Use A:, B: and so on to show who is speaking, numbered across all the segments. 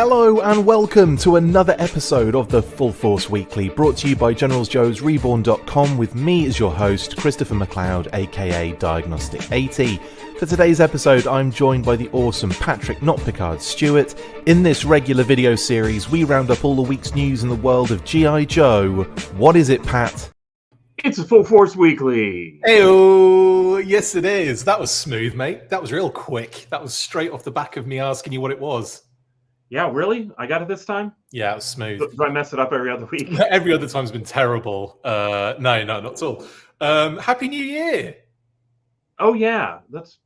A: Hello and welcome to another episode of the Full Force Weekly, brought to you by Generals Joe's REBORN.com with me as your host, Christopher McLeod AKA Diagnostik80. For today's episode, I'm joined by the awesome Patrick Notpicard Stewart. In this regular video series, we round up all the week's news in the world of G.I. Joe. What is it, Pat?
B: It's a Full Force Weekly.
A: Heyo! Yes, it is. That was smooth, mate. That was real quick. That was straight off the back of me asking you what it was.
B: Yeah, really? I got it this time?
A: Yeah, it was smooth.
B: Do I mess it up every other week?
A: Every other time's been terrible. No, not at all. Happy New Year!
B: Oh, yeah. That's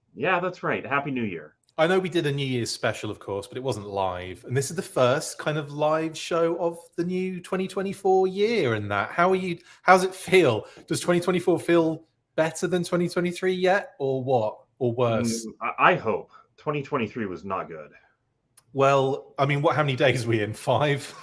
B: right. Happy New Year.
A: I know we did a New Year's special, of course, but it wasn't live. And this is the first kind of live show of the new 2024 year and that. How are you? How's it feel? Does 2024 feel better than 2023 yet? Or what? Or worse?
B: I hope. 2023 was not good.
A: Well, I mean, how many days are we in? 5?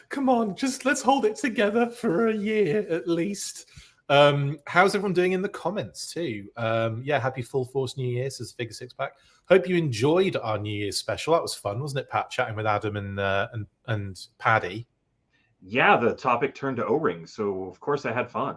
A: Come on, let's hold it together for a year at least. How's everyone doing in the comments too? Yeah, happy Full Force New Year, says Figure Six Pack. Hope you enjoyed our New Year's special. That was fun, wasn't it, Pat? Chatting with Adam and Paddy.
B: Yeah, the topic turned to O-rings, so of course I had fun.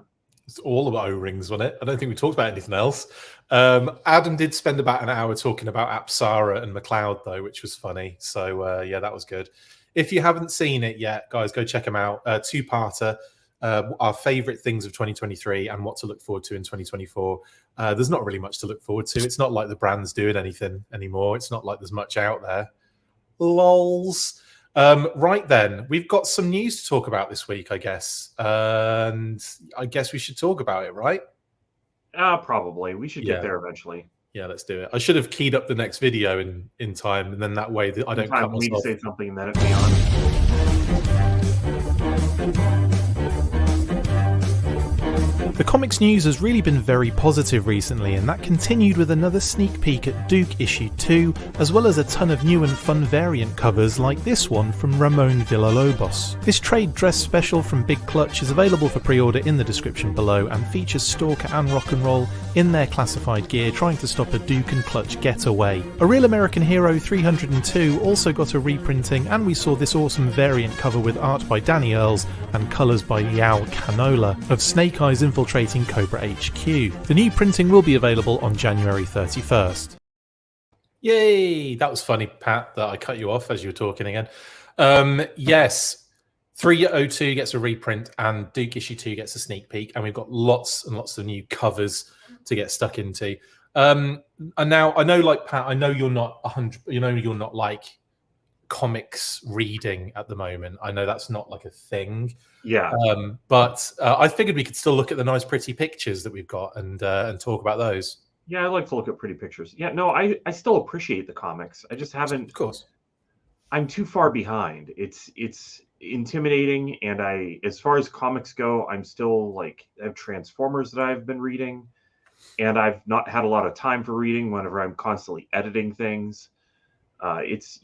A: It's all about O-rings, wasn't it? I don't think we talked about anything else. Adam did spend about an hour talking about Apsara and McLeod, though, which was funny. So, yeah, that was good. If you haven't seen it yet, guys, go check them out. Two-parter, our favourite things of 2023 and what to look forward to in 2024. There's not really much to look forward to. It's not like the brand's doing anything anymore. It's not like there's much out there. Lols. Right then, we've got some news to talk about this week, I guess. And I guess we should talk about it, right?
B: Probably. We should get there eventually.
A: Yeah, let's do it. I should have keyed up the next video in time, and then that way I don't cut myself.
B: Me to say something and then it'd be on.
A: The comics news has really been very positive recently, and that continued with another sneak peek at Duke issue 2, as well as a ton of new and fun variant covers like this one from Ramon Villalobos. This trade dress special from Big Clutch is available for pre-order in the description below and features Stalker and Rock'n'Roll in their classified gear trying to stop a Duke and Clutch getaway. A Real American Hero 302 also got a reprinting, and we saw this awesome variant cover with art by Danny Earls and colours by Yao Canola of Snake Eyes infiltrating Cobra HQ. The new printing will be available on January 31st. Yay! That was funny, Pat, that I cut you off as you were talking again. Yes, 302 gets a reprint and Duke issue 2 gets a sneak peek, and we've got lots and lots of new covers to get stuck into. And now I know, like Pat, I know you're not 100. You know, you're not like comics reading at the moment. I know that's not like a thing.
B: Yeah.
A: But I figured we could still look at the nice, pretty pictures that we've got and talk about those.
B: Yeah, I like to look at pretty pictures. Yeah, no, I still appreciate the comics. I just haven't.
A: Of course.
B: I'm too far behind. It's intimidating, and as far as comics go, I'm still like, I have Transformers that I've been reading, and I've not had a lot of time for reading whenever I'm constantly editing things. That's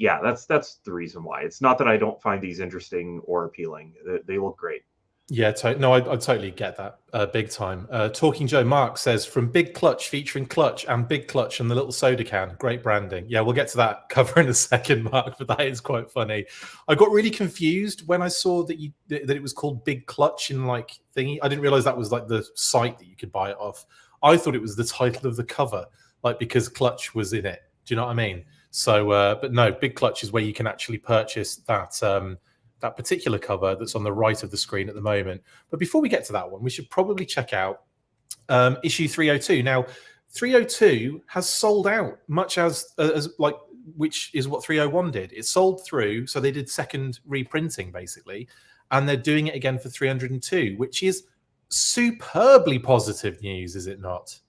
B: the reason why. It's not that I don't find these interesting or appealing. They look great. Yeah,
A: I totally get that big time. Talking Joe Mark says, from Big Clutch featuring Clutch and Big Clutch and the little soda can. Great branding. Yeah, we'll get to that cover in a second, Mark, but that is quite funny. I got really confused when I saw that it was called Big Clutch in like thingy. I didn't realize that was like the site that you could buy it off. I thought it was the title of the cover, like because Clutch was in it. Do you know what I mean? So, but no, Big Clutch is where you can actually purchase that that particular cover that's on the right of the screen at the moment. But before we get to that one, we should probably check out issue 302. Now, 302 has sold out, much as like, which is what 301 did. It sold through, so they did second reprinting basically, and they're doing it again for 302, which is superbly positive news, is it not?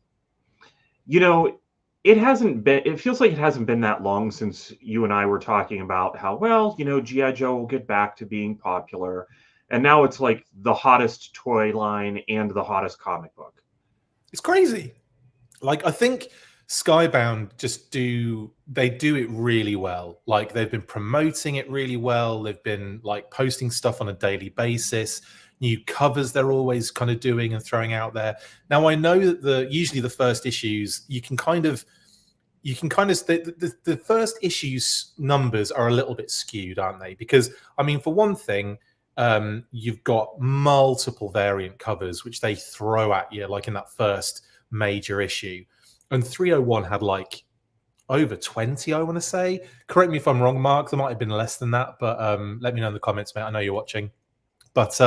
B: You know, it feels like it hasn't been that long since you and I were talking about how, well, you know, G.I. Joe will get back to being popular. And now it's like the hottest toy line and the hottest comic book.
A: It's crazy. Like, I think SKYBOUND do it really well. Like, they've been promoting it really well. They've been like posting stuff on a daily basis. New covers they're always kind of doing and throwing out there. Now, I know that usually the first issues, you can kind of you can kind of the first issue's numbers are a little bit skewed, aren't they? Because I mean, for one thing, you've got multiple variant covers which they throw at you, like in that first major issue, and 301 had like over 20, I want to say. Correct me if I'm wrong, Mark. There might have been less than that, but let me know in the comments, mate. I know you're watching. But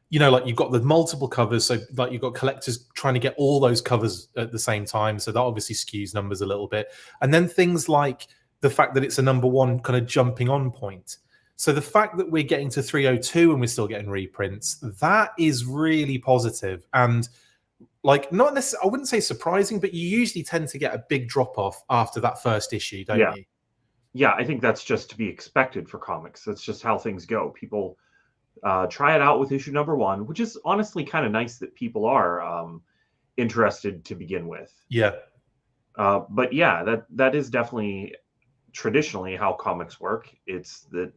A: you know, like you've got the multiple covers, so like you've got collectors trying to get all those covers at the same time, so that obviously skews numbers a little bit. And then things like the fact that it's a #1 kind of jumping on point. So the fact that we're getting to 302 and we're still getting reprints, that is really positive. And like, not necessarily, I wouldn't say surprising, but you usually tend to get a big drop off after that first issue, don't you?
B: Yeah, I think that's just to be expected for comics. That's just how things go. People try it out with issue #1, which is honestly kind of nice that people are interested to begin with.
A: Yeah.
B: But yeah, that is definitely traditionally how comics work. It's that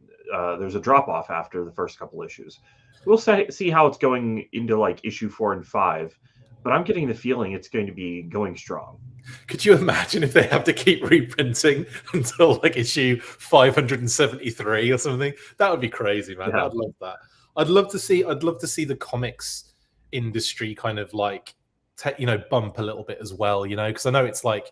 B: there's a drop off after the first couple issues. We'll see how it's going into like issue 4 and 5. But I'm getting the feeling it's going to be going strong.
A: Could you imagine if they have to keep reprinting until like issue 573 or something? That would be crazy, man. Yeah. I'd love that. I'd love to see the comics industry kind of like bump a little bit as well, because I know it's like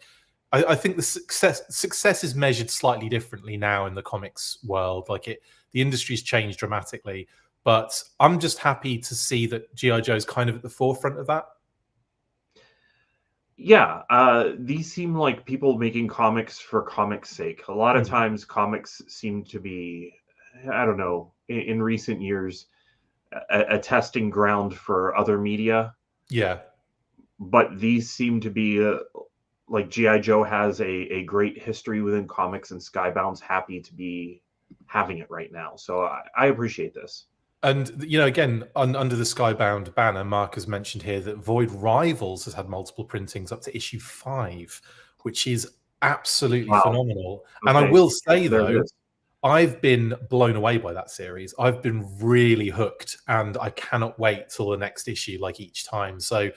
A: I think the success is measured slightly differently now in the comics world. Like the industry's changed dramatically, but I'm just happy to see that G.I. Joe's kind of at the forefront of that.
B: Yeah, these seem like people making comics for comics' sake. A lot of times comics seem to be, I don't know, in recent years, a testing ground for other media.
A: Yeah.
B: But these seem to be, like G.I. Joe has a great history within comics, and Skybound's happy to be having it right now. So I appreciate this.
A: And, again, under the Skybound banner, Mark has mentioned here that Void Rivals has had multiple printings up to issue 5, which is absolutely phenomenal. Okay. And I will say, though, I've been blown away by that series. I've been really hooked, and I cannot wait till the next issue, like each time. So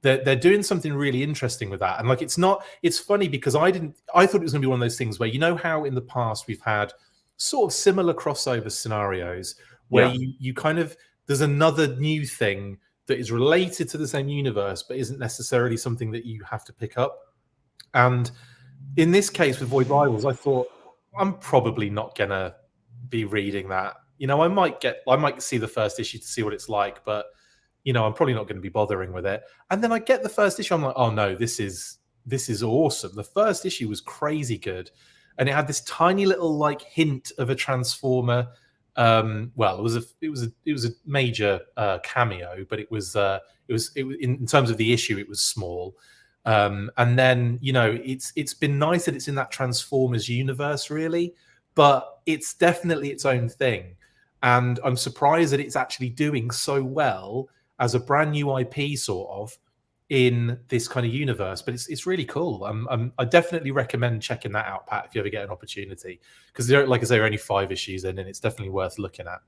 A: they're doing something really interesting with that. And like, it's funny because I thought it was going to be one of those things where, how in the past we've had sort of similar crossover scenarios where you kind of, there's another new thing that is related to the same universe, but isn't necessarily something that you have to pick up. And in this case with Void Rivals, I thought, I'm probably not going to be reading that. I might see the first issue to see what it's like, but, I'm probably not going to be bothering with it. And then I get the first issue. I'm like, oh no, this is awesome. The first issue was crazy good. And it had this tiny little like hint of a Transformer. Well, it was a major cameo, but it was in terms of the issue, it was small. And then it's been nice that it's in that Transformers universe, really, but it's definitely its own thing. And I'm surprised that it's actually doing so well as a brand new IP, sort of, in this kind of universe. But it's really cool. I definitely recommend checking that out, Pat, if you ever get an opportunity, because like I say, there are only 5 issues in, and it's definitely worth looking at.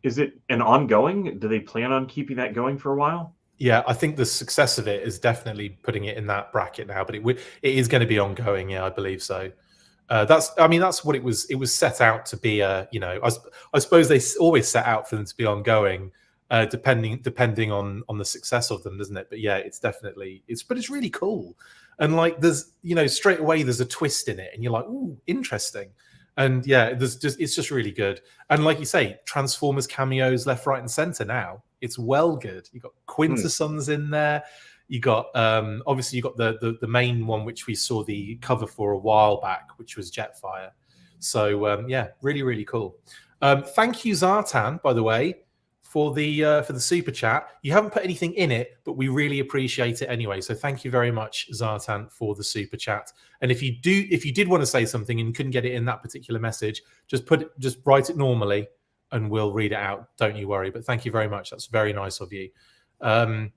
B: Is it an ongoing? Do they plan on keeping that going for a while?
A: Yeah, I think the success of it is definitely putting it in that bracket now, but it is going to be ongoing. Yeah, I believe so. That's what it was. It was set out to be. I suppose they always set out for them to be ongoing, depending on the success of them, doesn't it? But yeah, it's really cool. And like, there's straight away there's a twist in it, and you're like, ooh, interesting. And yeah, it's just really good. And like you say, Transformers cameos left, right, and center now. It's well good. You got Quintessons in there. You got obviously you got the main one, which we saw the cover for a while back, which was Jetfire. So yeah, really, really cool. Thank you, Zartan, by the way, for the super chat. You haven't put anything in it, but we really appreciate it anyway. So thank you very much, Zartan, for the super chat. And if you did want to say something and couldn't get it in that particular message, just write it normally, and we'll read it out. Don't you worry. But thank you very much. That's very nice of you. Mr.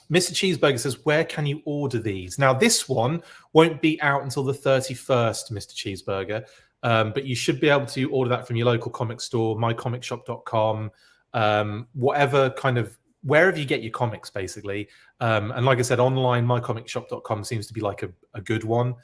A: Cheeseburger says, where can you order these? Now, this one won't be out until the 31st, Mr. Cheeseburger, but you should be able to order that from your local comic store, mycomicshop.com, wherever you get your comics, basically. And like I said, online, mycomicshop.com seems to be like a good one.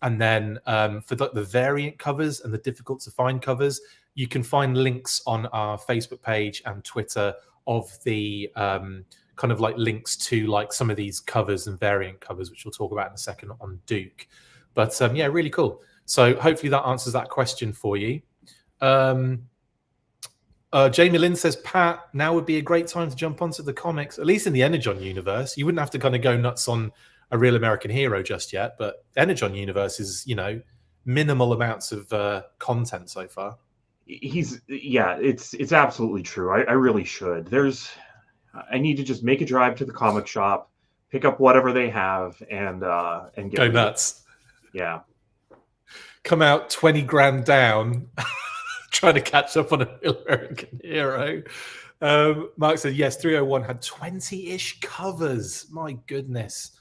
A: And then for the variant covers and the difficult to find covers, you can find links on our Facebook page and Twitter of the kind of like links to like some of these covers and variant covers, which we'll talk about in a second on Duke. But yeah, really cool. So hopefully that answers that question for you. Jamie Lynn says, Pat, now would be a great time to jump onto the comics, at least in the Energon universe. You wouldn't have to kind of go nuts on a Real American Hero just yet, but Energon universe is, you know, minimal amounts of content so far.
B: It's absolutely true. I really should. I need to just make a drive to the comic shop, pick up whatever they have, and get
A: go nuts.
B: Yeah,
A: come out 20 grand down, trying to catch up on a Real American Hero. Mark said yes. 301 had 20-ish covers. My goodness.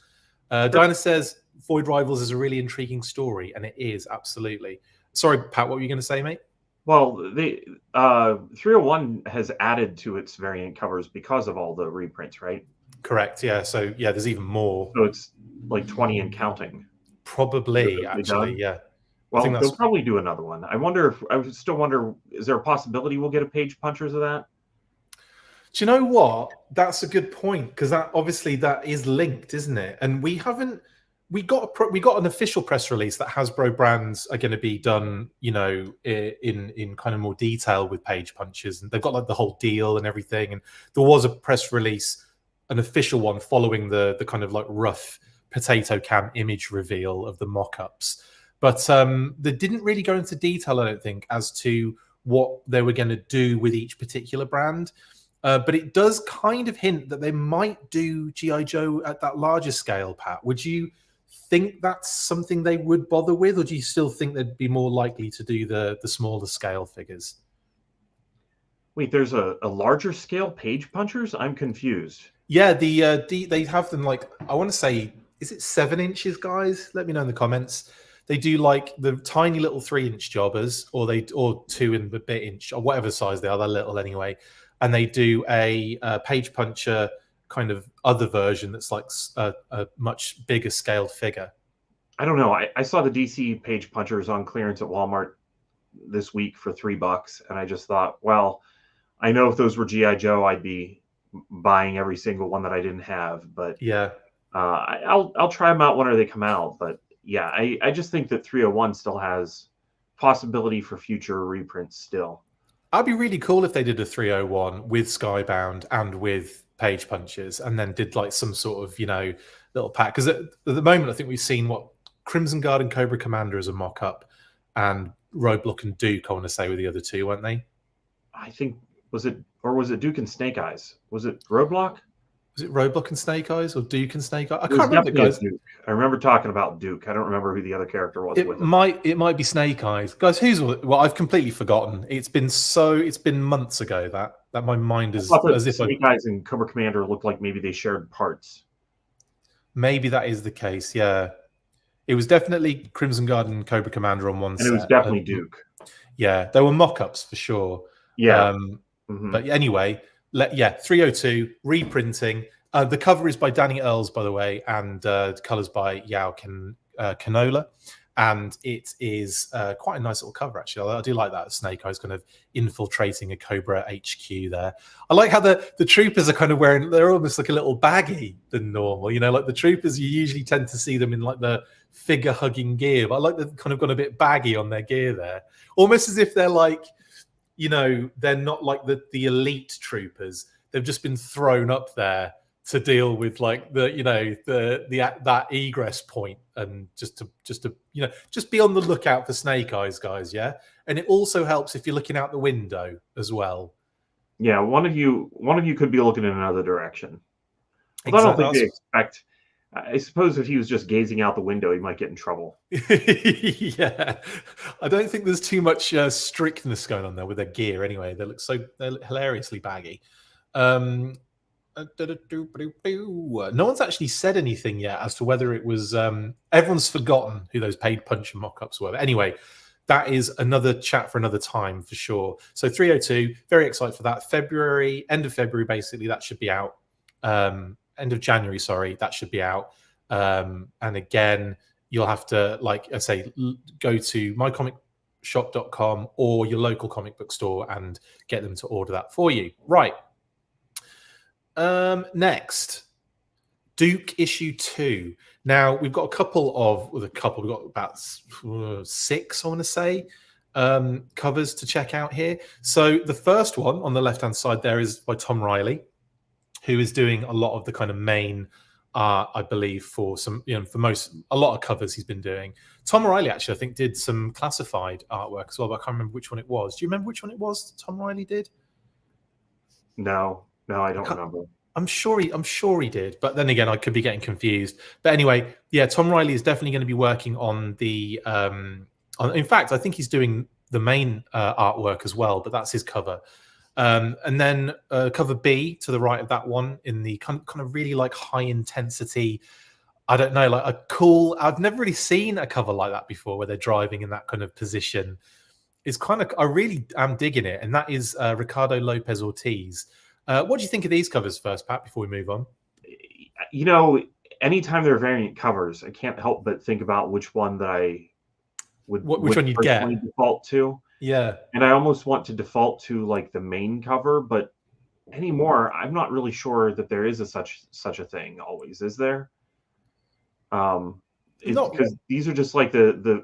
A: Dinah says Void Rivals is a really intriguing story, and it is, absolutely. Sorry, Pat, what were you going to say, mate?
B: Well, 301 has added to its variant covers because of all the reprints, right?
A: Correct, yeah. So, yeah, there's even more.
B: So it's like 20 and counting.
A: Probably, actually, yeah.
B: Well, they'll probably do another one. I still wonder, is there a possibility we'll get a Page Punchers of that?
A: Do you know what? That's a good point, because that obviously that is linked, isn't it? And we got an official press release that Hasbro brands are going to be done, you know, in kind of more detail with Page Punchers, and they've got like the whole deal and everything. And there was a press release, an official one, following the kind of like rough potato can image reveal of the mock-ups. But they didn't really go into detail, I don't think, as to what they were going to do with each particular brand. But it does kind of hint that they might do G.I. Joe at that larger scale, Pat. Would you think that's something they would bother with, or do you still think they'd be more likely to do the smaller scale figures?
B: Wait, there's a larger scale Page Punchers? I'm confused.
A: Yeah, they have them like, I want to say, is it 7 inches, guys? Let me know in the comments. They do like the tiny little 3-inch jobbers, or 2 and a bit inch, or whatever size they are. They're little anyway. And they do a Page Puncher kind of other version that's like a much bigger scaled figure.
B: I don't know. I saw the DC Page Punchers on clearance at Walmart this week for $3, and I just thought, well, I know if those were G.I. Joe, I'd be buying every single one that I didn't have. But
A: yeah,
B: I'll try them out whenever they come out. But yeah, I just think that 301 still has possibility for future reprints still.
A: I'd be really cool if they did a 301 with Skybound and with Page Punchers, and then did like some sort of, you know, little pack. Because at the moment, I think we've seen what Crimson Guard and Cobra Commander as a mock-up, and Roadblock and Duke, I want to say, were the other two, weren't they?
B: I think, was it Duke and Snake Eyes? Was it Roadblock?
A: Was it Roadblock and Snake Eyes, or Duke and Snake Eyes? I can't remember, guys.
B: Duke. I remember talking about Duke. I don't remember who the other character was.
A: It might be Snake Eyes, guys. Well, I've completely forgotten. It's been months ago that my mind is as if
B: Snake Eyes and Cobra Commander looked like maybe they shared parts.
A: Maybe that is the case. Yeah, it was definitely Crimson Guard and Cobra Commander on one,
B: and it was definitely Duke.
A: Yeah, there were mock-ups for sure.
B: Yeah,
A: but anyway. 302 reprinting. The cover is by Danny Earls, by the way, and the colors by Yao Canola, and it is quite a nice little cover, actually. I do like that. Snake Eyes kind of infiltrating a Cobra HQ there. I like how the troopers are kind of wearing, they're almost like a little baggy than normal, you know, like the troopers, you usually tend to see them in like the figure hugging gear, but I like they've kind of gone a bit baggy on their gear there, almost as if they're like, you know, they're not like the elite troopers. They've just been thrown up there to deal with like that egress point, and just to you know, just be on the lookout for Snake Eyes, guys. Yeah, and it also helps if you're looking out the window as well.
B: Yeah, one of you could be looking in another direction. Well, exactly. I don't think they expect. I suppose if he was just gazing out the window, he might get in trouble.
A: Yeah, I don't think there's too much strictness going on there with their gear. Anyway, they're hilariously baggy. No one's actually said anything yet as to whether it was. Everyone's forgotten who those Paid Puncher mock-ups were. But anyway, that is another chat for another time for sure. So 302, very excited for that. End of February, basically, that should be out. End of January, sorry, that should be out. And again, you'll have to, like I say, go to mycomicshop.com or your local comic book store and get them to order that for you. Right. Next, Duke issue 2. Now we've got we've got about 6, I want to say, covers to check out here. So the first one on the left hand side there is by Tom Riley, who is doing a lot of the kind of main I believe for some, a lot of covers he's been doing. Tom Riley actually, I think, did some classified artwork as well, but I can't remember which one it was. Do you remember which one it was Tom Riley did?
B: No, I don't remember.
A: I'm sure he did, but then again, I could be getting confused. But anyway, yeah, Tom Riley is definitely going to be working on the. In fact, I think he's doing the main artwork as well, but that's his cover. And then cover B to the right of that one in the kind of really like high intensity. I don't know, like a cool. I've never really seen a cover like that before, where they're driving in that kind of position. It's kind of, I really am digging it, and that is Ricardo Lopez Ortiz. What do you think of these covers first, Pat, before we move on?
B: Anytime there are variant covers, I can't help but think about which one that I would
A: which one you'd get
B: default to.
A: Yeah.
B: And I almost want to default to like the main cover, but anymore, I'm not really sure that there is such a thing always, is there? Because these are just like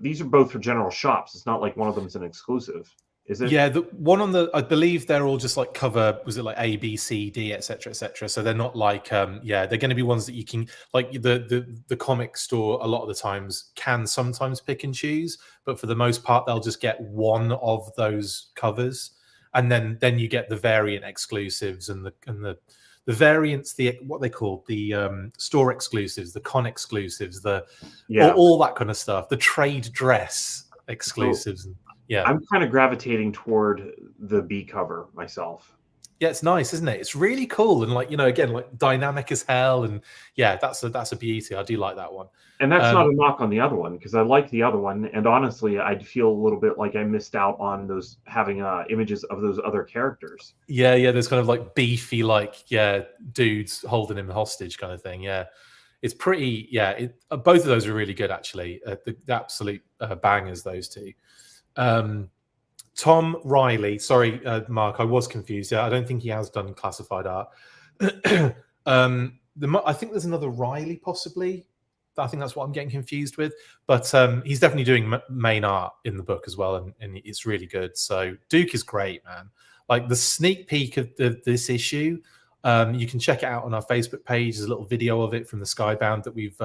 B: these are both for general shops. It's not like one of them is an exclusive. Is it?
A: Yeah, the one on the, I believe they're all just like cover, was it like A, B, C, D, etc., etc. So they're not like, they're going to be ones that you can, like the comic store a lot of the times can sometimes pick and choose, but for the most part they'll just get one of those covers, and then you get the variant exclusives and the variants, what they call the store exclusives, the con exclusives, all that kind of stuff, the trade dress exclusives. Yeah,
B: I'm kind of gravitating toward the B cover myself.
A: Yeah, it's nice, isn't it? It's really cool, and like, again, like dynamic as hell, and yeah, that's a beauty. I do like that one.
B: And that's not a knock on the other one, because I like the other one, and honestly, I'd feel a little bit like I missed out on those having images of those other characters.
A: Yeah, there's kind of like beefy, like dudes holding him hostage kind of thing. Yeah, it's pretty. Yeah, both of those are really good actually. The absolute bangers, those two. Tom Riley, sorry, Mark, I was confused. Yeah, I don't think he has done classified art. I think there's another Riley, possibly. I think that's what I'm getting confused with. But he's definitely doing main art in the book as well, and it's really good. So Duke is great, man. Like the sneak peek of this issue, you can check it out on our Facebook page. There's a little video of it from the Skybound that we've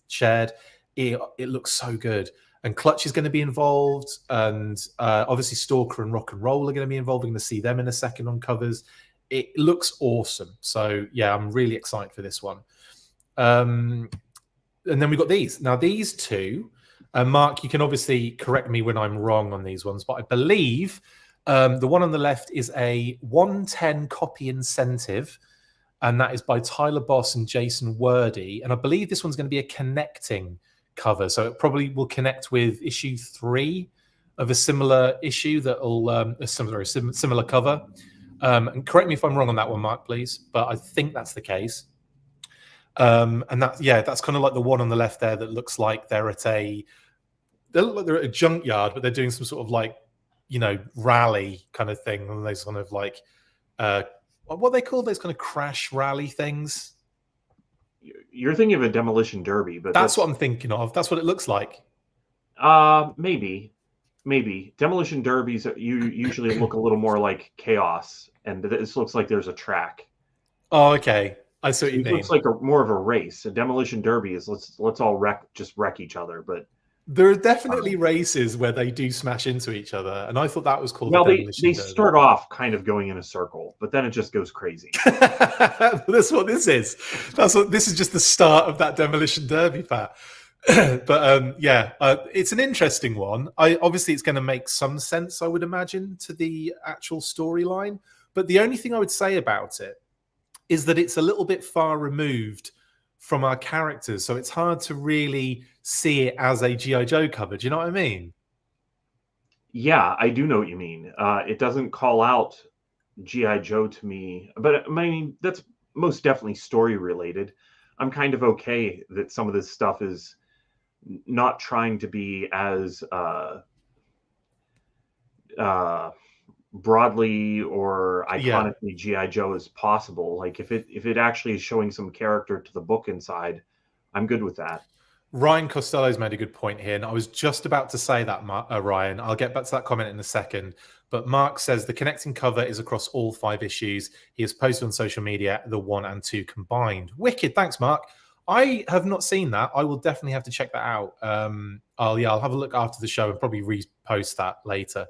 A: shared. It looks so good. And Clutch is going to be involved, and obviously Stalker and Rock and Roll are going to be involved. We're going to see them in a second on covers. It looks awesome. So yeah, I'm really excited for this one. And then we've got these. Now these two, Mark, you can obviously correct me when I'm wrong on these ones, but I believe the one on the left is a 110 copy incentive, and that is by Tyler Boss and Jason Wordy. And I believe this one's going to be a connecting cover, so it probably will connect with issue 3 of a similar issue that'll similar cover. And correct me if I'm wrong on that one, Mark, please, but I think that's the case. And that's kind of like the one on the left there that looks like they're at a junkyard, but they're doing some sort of like rally kind of thing, and those kind of like what they call those kind of crash rally things.
B: You're thinking of a demolition derby, but
A: that's what I'm thinking of. That's what it looks like.
B: Maybe demolition derbies usually look a little more like chaos, and this looks like there's a track.
A: Oh, okay. I see what you mean.
B: It looks like more of a race. A demolition derby is let's all wreck each other, but
A: there are definitely races where they do smash into each other, and I thought that was called.
B: Well, they start off kind of going in a circle, but then it just goes crazy.
A: That's what this is. This is just the start of that demolition derby, Pat. But it's an interesting one. Obviously it's going to make some sense, I would imagine, to the actual storyline. But the only thing I would say about it is that it's a little bit far removed from our characters, so it's hard to really see it as a G.I. Joe cover. Do you know what I mean?
B: Yeah, I do know what you mean. It doesn't call out G.I. Joe to me, but I mean, that's most definitely story related. I'm kind of okay that some of this stuff is not trying to be as broadly or iconically GI Joe as possible. Like if it actually is showing some character to the book inside, I'm good with that.
A: Ryan Costello's made a good point here, and I was just about to say that, Ryan. I'll get back to that comment in a second. But Mark says the connecting cover is across all 5 issues. He has posted on social media the 1 and 2 combined. Wicked, thanks, Mark. I have not seen that. I will definitely have to check that out. I'll have a look after the show and probably repost that later.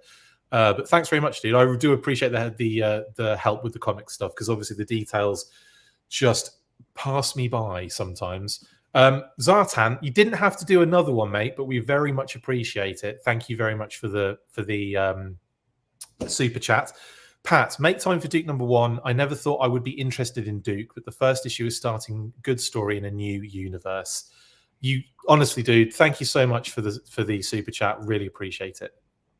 A: But thanks very much, dude. I do appreciate the help with the comic stuff, because obviously the details just pass me by sometimes. Zartan, you didn't have to do another one, mate, but we very much appreciate it. Thank you very much for the super chat. Pat, make time for Duke #1. I never thought I would be interested in Duke, but the first issue is starting good story in a new universe. You honestly, dude, thank you so much for the super chat. Really appreciate it.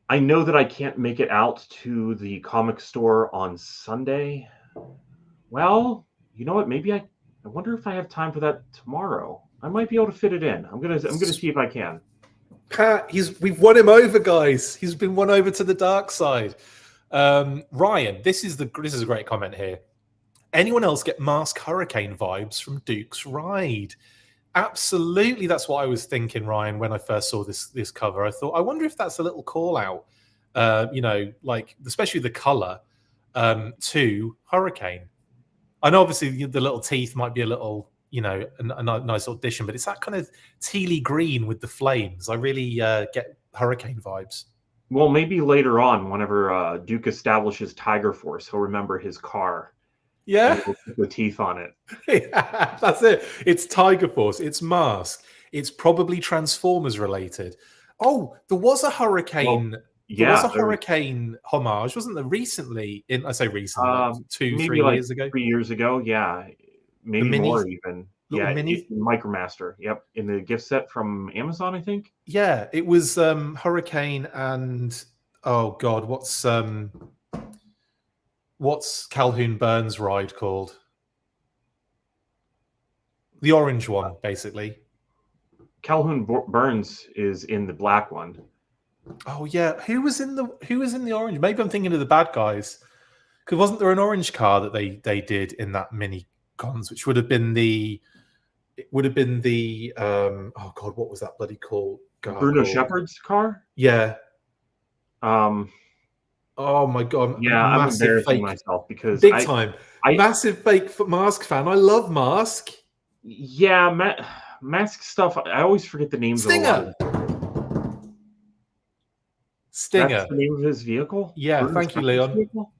B: I know that I can't make it out to the comic store on Sunday. Well, you know what? Maybe I wonder if I have time for that tomorrow. I might be able to fit it in. I'm gonna see if I can.
A: Pat, we've won him over, guys. He's been won over to the dark side. Ryan, this is a great comment here. Anyone else get Mask Hurricane vibes from Duke's Ride? Absolutely, that's what I was thinking, Ryan, when I first saw this cover. I thought, I wonder if that's a little call out, like especially the color to Hurricane. I know obviously the little teeth might be a little, a nice little addition, but it's that kind of tealy green with the flames. I really get Hurricane vibes.
B: Well, maybe later on, whenever Duke establishes Tiger Force, he'll remember his car.
A: Yeah.
B: The teeth on it.
A: Yeah, that's it. It's Tiger Force. It's Mask. It's probably Transformers related. Oh, there was a Hurricane. There was a Hurricane homage, wasn't there? Recently, I say recently, like 2-3 years ago.
B: 3 years ago, yeah, maybe more even. Yeah, Micromaster. Yep, in the gift set from Amazon, I think.
A: Yeah, it was Hurricane and oh god, what's Calhoun Burns' ride called? The orange one, basically.
B: Calhoun Burns is in the black one.
A: Oh yeah, who was in the orange? Maybe I'm thinking of the bad guys. Because wasn't there an orange car that they did in that mini cons, which would have been the oh god, what was that bloody called?
B: Bruno Shepard's car?
A: Yeah. Oh my god!
B: Yeah, I'm embarrassing myself because
A: big time. Massive fake Mask fan. I love Mask.
B: Yeah, Mask stuff. I always forget the names.
A: Stinger.
B: That's the name of his vehicle.
A: Yeah, thank you, Leon. Vehicle?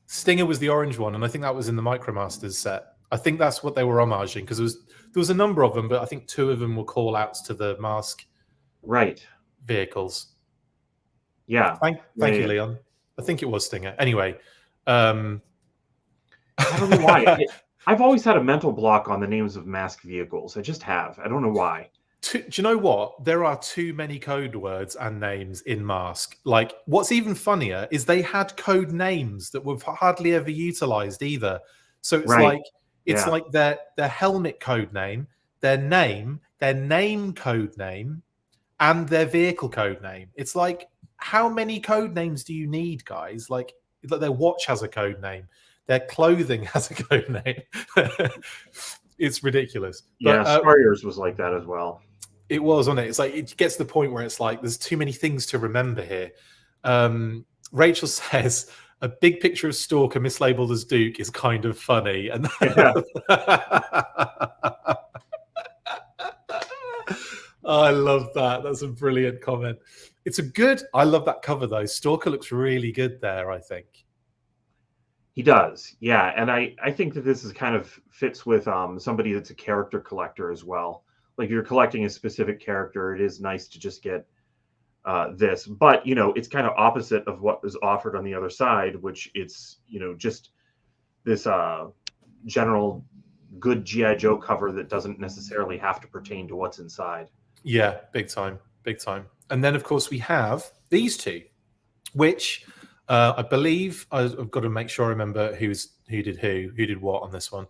A: Stinger was the orange one, and I think that was in the Micromasters set. I think that's what they were homaging, because there was a number of them, but I think 2 of them were call outs to the Mask vehicles.
B: Yeah.
A: Thank you, Leon. I think it was Stinger. Anyway, I
B: don't know why. I've always had a mental block on the names of Mask vehicles. I just have. I don't know why.
A: Do you know what? There are too many code words and names in Mask. Like, what's even funnier is they had code names that were hardly ever utilized either. So it's like their helmet code name, their name code name, and their vehicle code name. It's like, how many code names do you need, guys? Like their watch has a code name, their clothing has a code name. It's ridiculous.
B: Yeah, Star-Wars was like that as well.
A: It was, wasn't it? It's like it gets to the point where it's like there's too many things to remember here. Rachel says a big picture of Stalker mislabeled as Duke is kind of funny, and I love that. That's a brilliant comment. I love that cover though. Stalker looks really good there, I think.
B: He does, yeah. And I think that this is kind of fits with somebody that's a character collector as well. Like if you're collecting a specific character, it is nice to just get this. But, it's kind of opposite of what is offered on the other side, which it's, just this general good G.I. Joe cover that doesn't necessarily have to pertain to what's inside.
A: Yeah, big time. And then, of course, we have these two, which I believe I've got to make sure I remember who did what on this one.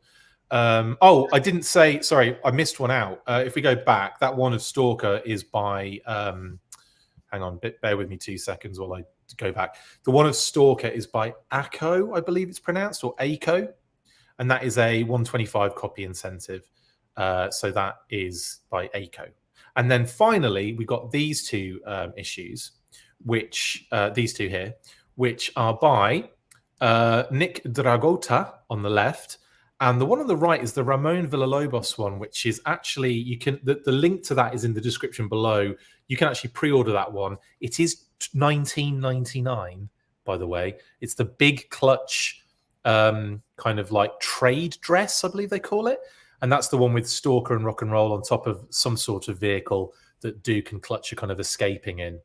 A: Oh, I didn't say. Sorry, I missed one out. If we go back, that one of Stalker is by. Hang on, bear with me 2 seconds while I go back. The one of Stalker is by AKO, I believe it's pronounced, or AKO, and that is a 125 copy incentive. So that is by AKO. And then finally, we got these two issues, which these two here, which are by Nick Dragota on the left. And the one on the right is the Ramon Villalobos one, which is actually, you can, the link to that is in the description below. You can actually pre-order that one. It is $19.99, by the way. It's the big clutch kind of like trade dress, I believe they call it. And that's the one with Stalker and Rock and Roll on top of some sort of vehicle that Duke and Clutch are kind of escaping in.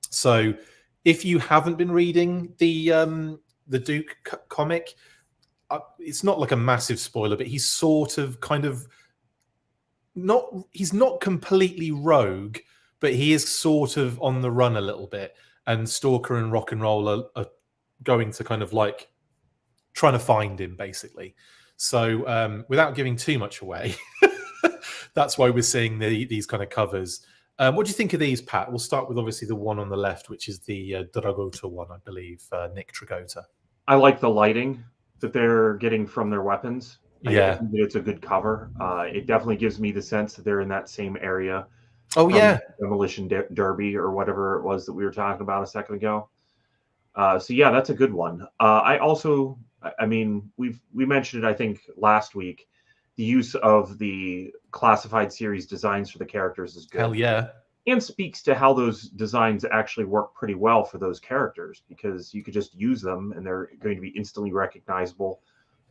A: So if you haven't been reading the Duke comic, it's not like a massive spoiler, but he's sort of kind of not, he's not completely rogue, but he is sort of on the run a little bit. And Stalker and Rock and Roll are going to kind of like trying to find him, basically. So without giving too much away, that's why we're seeing these kind of covers. What do you think of these, Pat? We'll start with obviously the one on the left, which is the Dragota one, I believe, Nick Dragota.
B: I like the lighting that they're getting from their weapons.
A: Yeah.
B: I think that it's a good cover. It definitely gives me the sense that they're in that same area.
A: Oh, yeah.
B: Demolition Derby or whatever it was that we were talking about a second ago. So, yeah, that's a good one. I also, I mean, we mentioned it, I think, last week. The use of the classified series designs for the characters is good.
A: Hell yeah.
B: And speaks to how those designs actually work pretty well for those characters, because you could just use them and they're going to be instantly recognizable,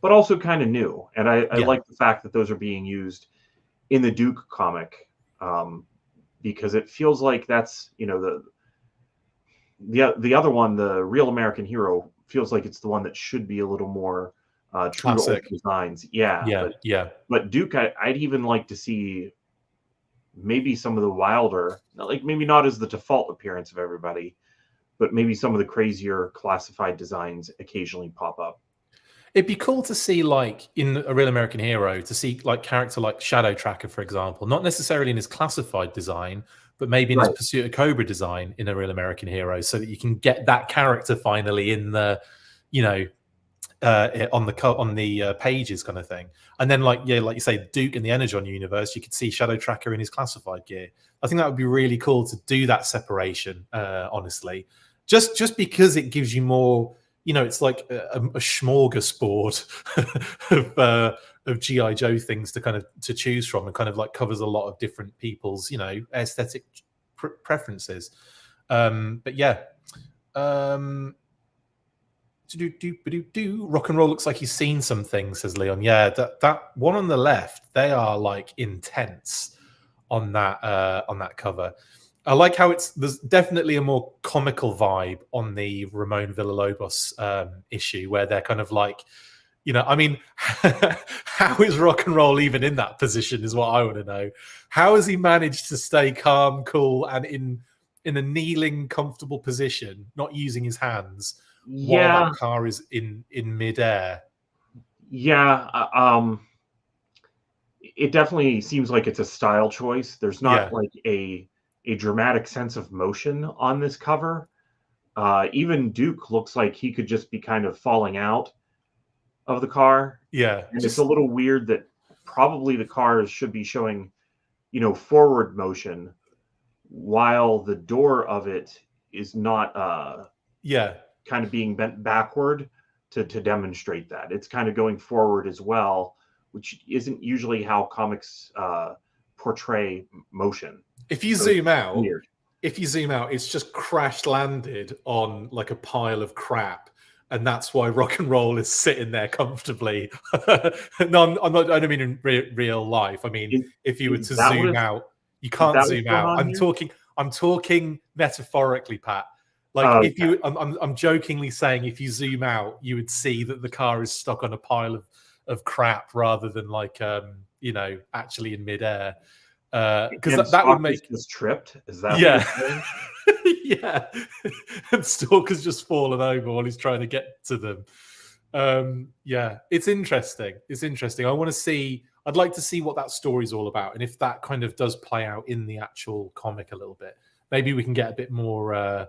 B: but also kind of new. And I like the fact that those are being used in the Duke comic, because it feels like that's, you know, the other one, the Real American Hero, feels like it's the one that should be a little more true to old designs. Yeah. But Duke, I'd even like to see maybe some of the wilder, like maybe not as the default appearance of everybody, but maybe some of the crazier classified designs occasionally pop up.
A: It'd be cool to see, like, in a Real American Hero, to see like character like Shadow Tracker, for example, not necessarily in his classified design, but maybe in his Pursuit of Cobra design in a Real American Hero, so that you can get that character finally in the, you know, on the pages kind of thing. And then like you say, Duke in the Energon universe, you could see Shadow Tracker in his classified gear. I think that would be really cool to do that separation, honestly, just because it gives you more, you know, it's like a smorgasbord of G.I. Joe things to kind of to choose from, and kind of like covers a lot of different people's, you know, aesthetic preferences. But yeah. Rock and Roll looks like he's seen some things, says Leon. Yeah, that one on the left, they are like intense on that cover. I like how there's definitely a more comical vibe on the Ramon Villalobos issue, where they're kind of like, you know, I mean, how is Rock and Roll even in that position is what I want to know. How has he managed to stay calm, cool, and in a kneeling, comfortable position, not using his hands, while that car is in midair?
B: Yeah, it definitely seems like it's a style choice. There's not like a dramatic sense of motion on this cover. Even Duke looks like he could just be kind of falling out of the car.
A: Yeah,
B: and it's a little weird that probably the cars should be showing, you know, forward motion, while the door of it is not. Kind of being bent backward to demonstrate that. It's kind of going forward as well, which isn't usually how comics portray motion.
A: If you zoom out, it's just crash landed on like a pile of crap, and that's why Rock and Roll is sitting there comfortably. No, I don't mean in real life. I mean, if you were to zoom out, you can't zoom out. I'm talking metaphorically, Pat. Like if you, I'm jokingly saying, if you zoom out, you would see that the car is stuck on a pile of crap rather than like, you know, actually in midair. Because that would make
B: us tripped. Is that
A: yeah? And Stalker's just fallen over while he's trying to get to them. Yeah, it's interesting. It's interesting. I'd like to see what that story's all about, and if that kind of does play out in the actual comic a little bit. Maybe we can get a bit more,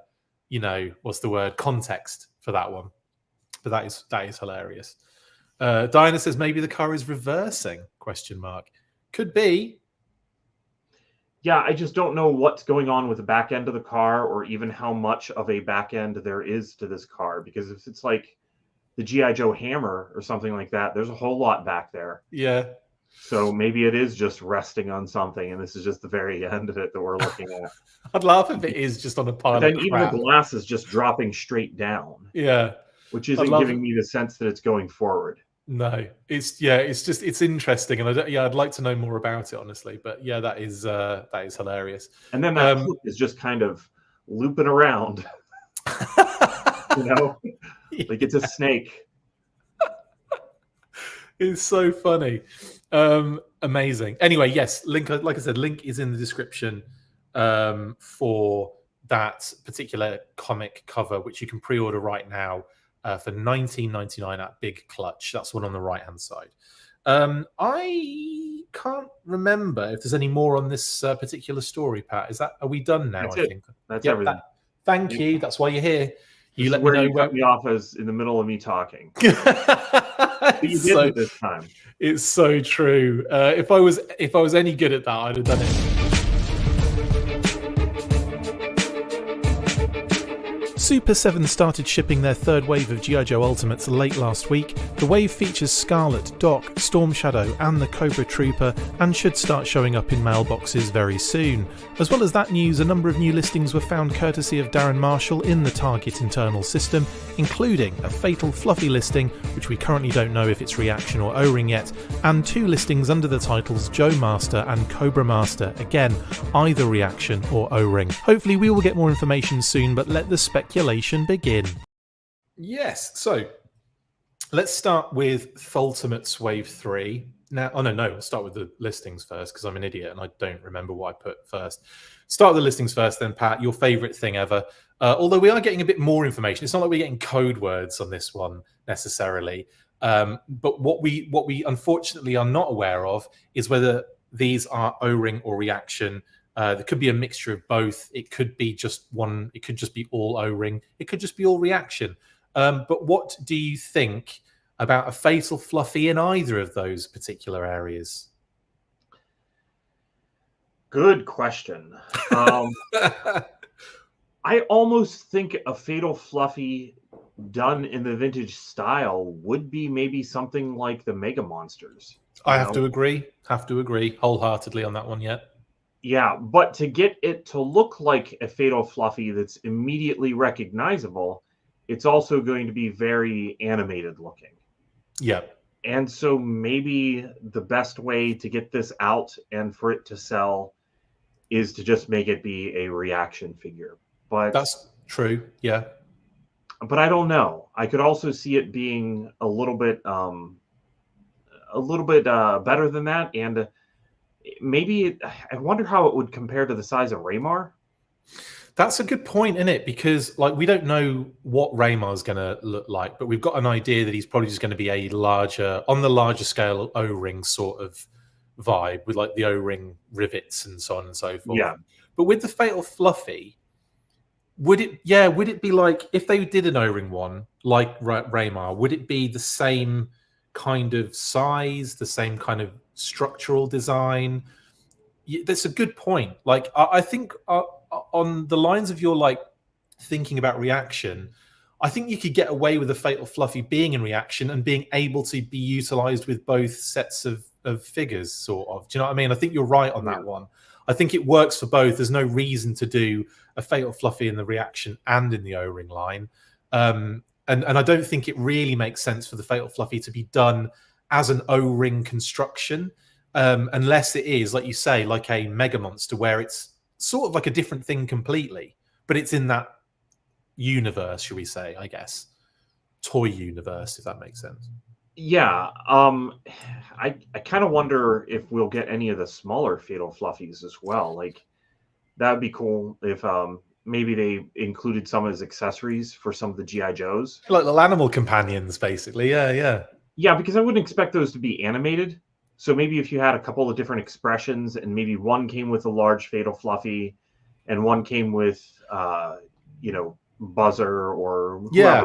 A: what's the word, context for that one. But that is hilarious. Diana says maybe the car is reversing? ? Could be.
B: Yeah, I just don't know what's going on with the back end of the car, or even how much of a back end there is to this car. Because if it's like the G.I. Joe hammer or something like that, there's a whole lot back there.
A: Yeah.
B: So maybe it is just resting on something, and this is just the very end of it that we're looking at.
A: I'd laugh if it is just on a pile of crap.
B: Then even the glass is just dropping straight down.
A: Yeah.
B: Which isn't giving me the sense that it's going forward.
A: No, it's interesting, and I'd like to know more about it, honestly. But yeah, that is hilarious.
B: And then that hook is just kind of looping around, like it's a snake.
A: It's so funny, amazing. Anyway, yes, link. Like I said, link is in the description for that particular comic cover, which you can pre-order right now. For $19.99 at Big Clutch. That's one on the right-hand side. I can't remember if there's any more on this particular story, Pat. Are we done now?
B: That's it. That's everything.
A: Thank you. That's why you're here.
B: You let me know. You cut me off as in the middle of me talking. You didn't this time.
A: It's so true. If I was any good at that, I'd have done it. Super 7 started shipping their third wave of G.I. Joe Ultimates late last week. The wave features Scarlet, Doc, Storm Shadow and the Cobra Trooper, and should start showing up in mailboxes very soon. As well as that news, a number of new listings were found courtesy of Darren Marshall in the Target internal system, including a Fatal Fluffy listing, which we currently don't know if it's Reaction or O-Ring yet, and 2 listings under the titles Joe Master and Cobra Master, again, either Reaction or O-Ring. Hopefully we will get more information soon, but let the speculation begin. Yes, so let's start with Fultimates Wave 3. Now, I'll start with the listings first because I'm an idiot and I don't remember what I put first. Start with the listings first then, Pat, your favourite thing ever. Although we are getting a bit more information. It's not like we're getting code words on this one necessarily. But what we unfortunately are not aware of is whether these are O-Ring or Reaction. There could be a mixture of both. It could be just one. It could just be all O-Ring. It could just be all Reaction. But what do you think about a Fatal Fluffy in either of those particular areas?
B: Good question. I almost think a Fatal Fluffy done in the vintage style would be maybe something like the Mega Monsters.
A: I have to agree wholeheartedly on that one.
B: Yeah, but to get it to look like a Fatal Fluffy that's immediately recognizable, it's also going to be very animated looking.
A: Yeah.
B: And so maybe the best way to get this out and for it to sell is to just make it be a Reaction figure. But
A: that's true, yeah.
B: But I don't know. I could also see it being a little bit better than that, and maybe I wonder how it would compare to the size of Raymar.
A: That's a good point, isn't it? Because we don't know what Raymar's going to look like, but we've got an idea that he's probably just going to be a larger scale O-ring sort of vibe with like the O-ring rivets and so on and so forth.
B: Yeah.
A: But with the Fatal Fluffy, would it be like if they did an O-ring one like Raymar, would it be the same kind of size, the same kind of structural design? That's a good point. Like I think on the lines of your thinking about Reaction, I think you could get away with a Fatal Fluffy being in Reaction and being able to be utilized with both sets of figures, sort of. Do you know what I mean? I think you're right on that one. I think it works for both. There's no reason to do a Fatal Fluffy in the Reaction and in the O-ring line. And I don't think it really makes sense for the Fatal Fluffy to be done as an O-ring construction, unless it is, like you say, like a Mega Monster, where it's sort of like a different thing completely, but it's in that universe, should we say, I guess. Toy universe, if that makes sense.
B: Yeah. I kind of wonder if we'll get any of the smaller Fatal Fluffies as well. Like, that would be cool if maybe they included some as accessories for some of the GI Joes,
A: like little animal companions, basically. Yeah.
B: Yeah, because I wouldn't expect those to be animated. So maybe if you had a couple of different expressions, and maybe one came with a large fatal fluffy, and one came with, Buzzer or
A: Yeah.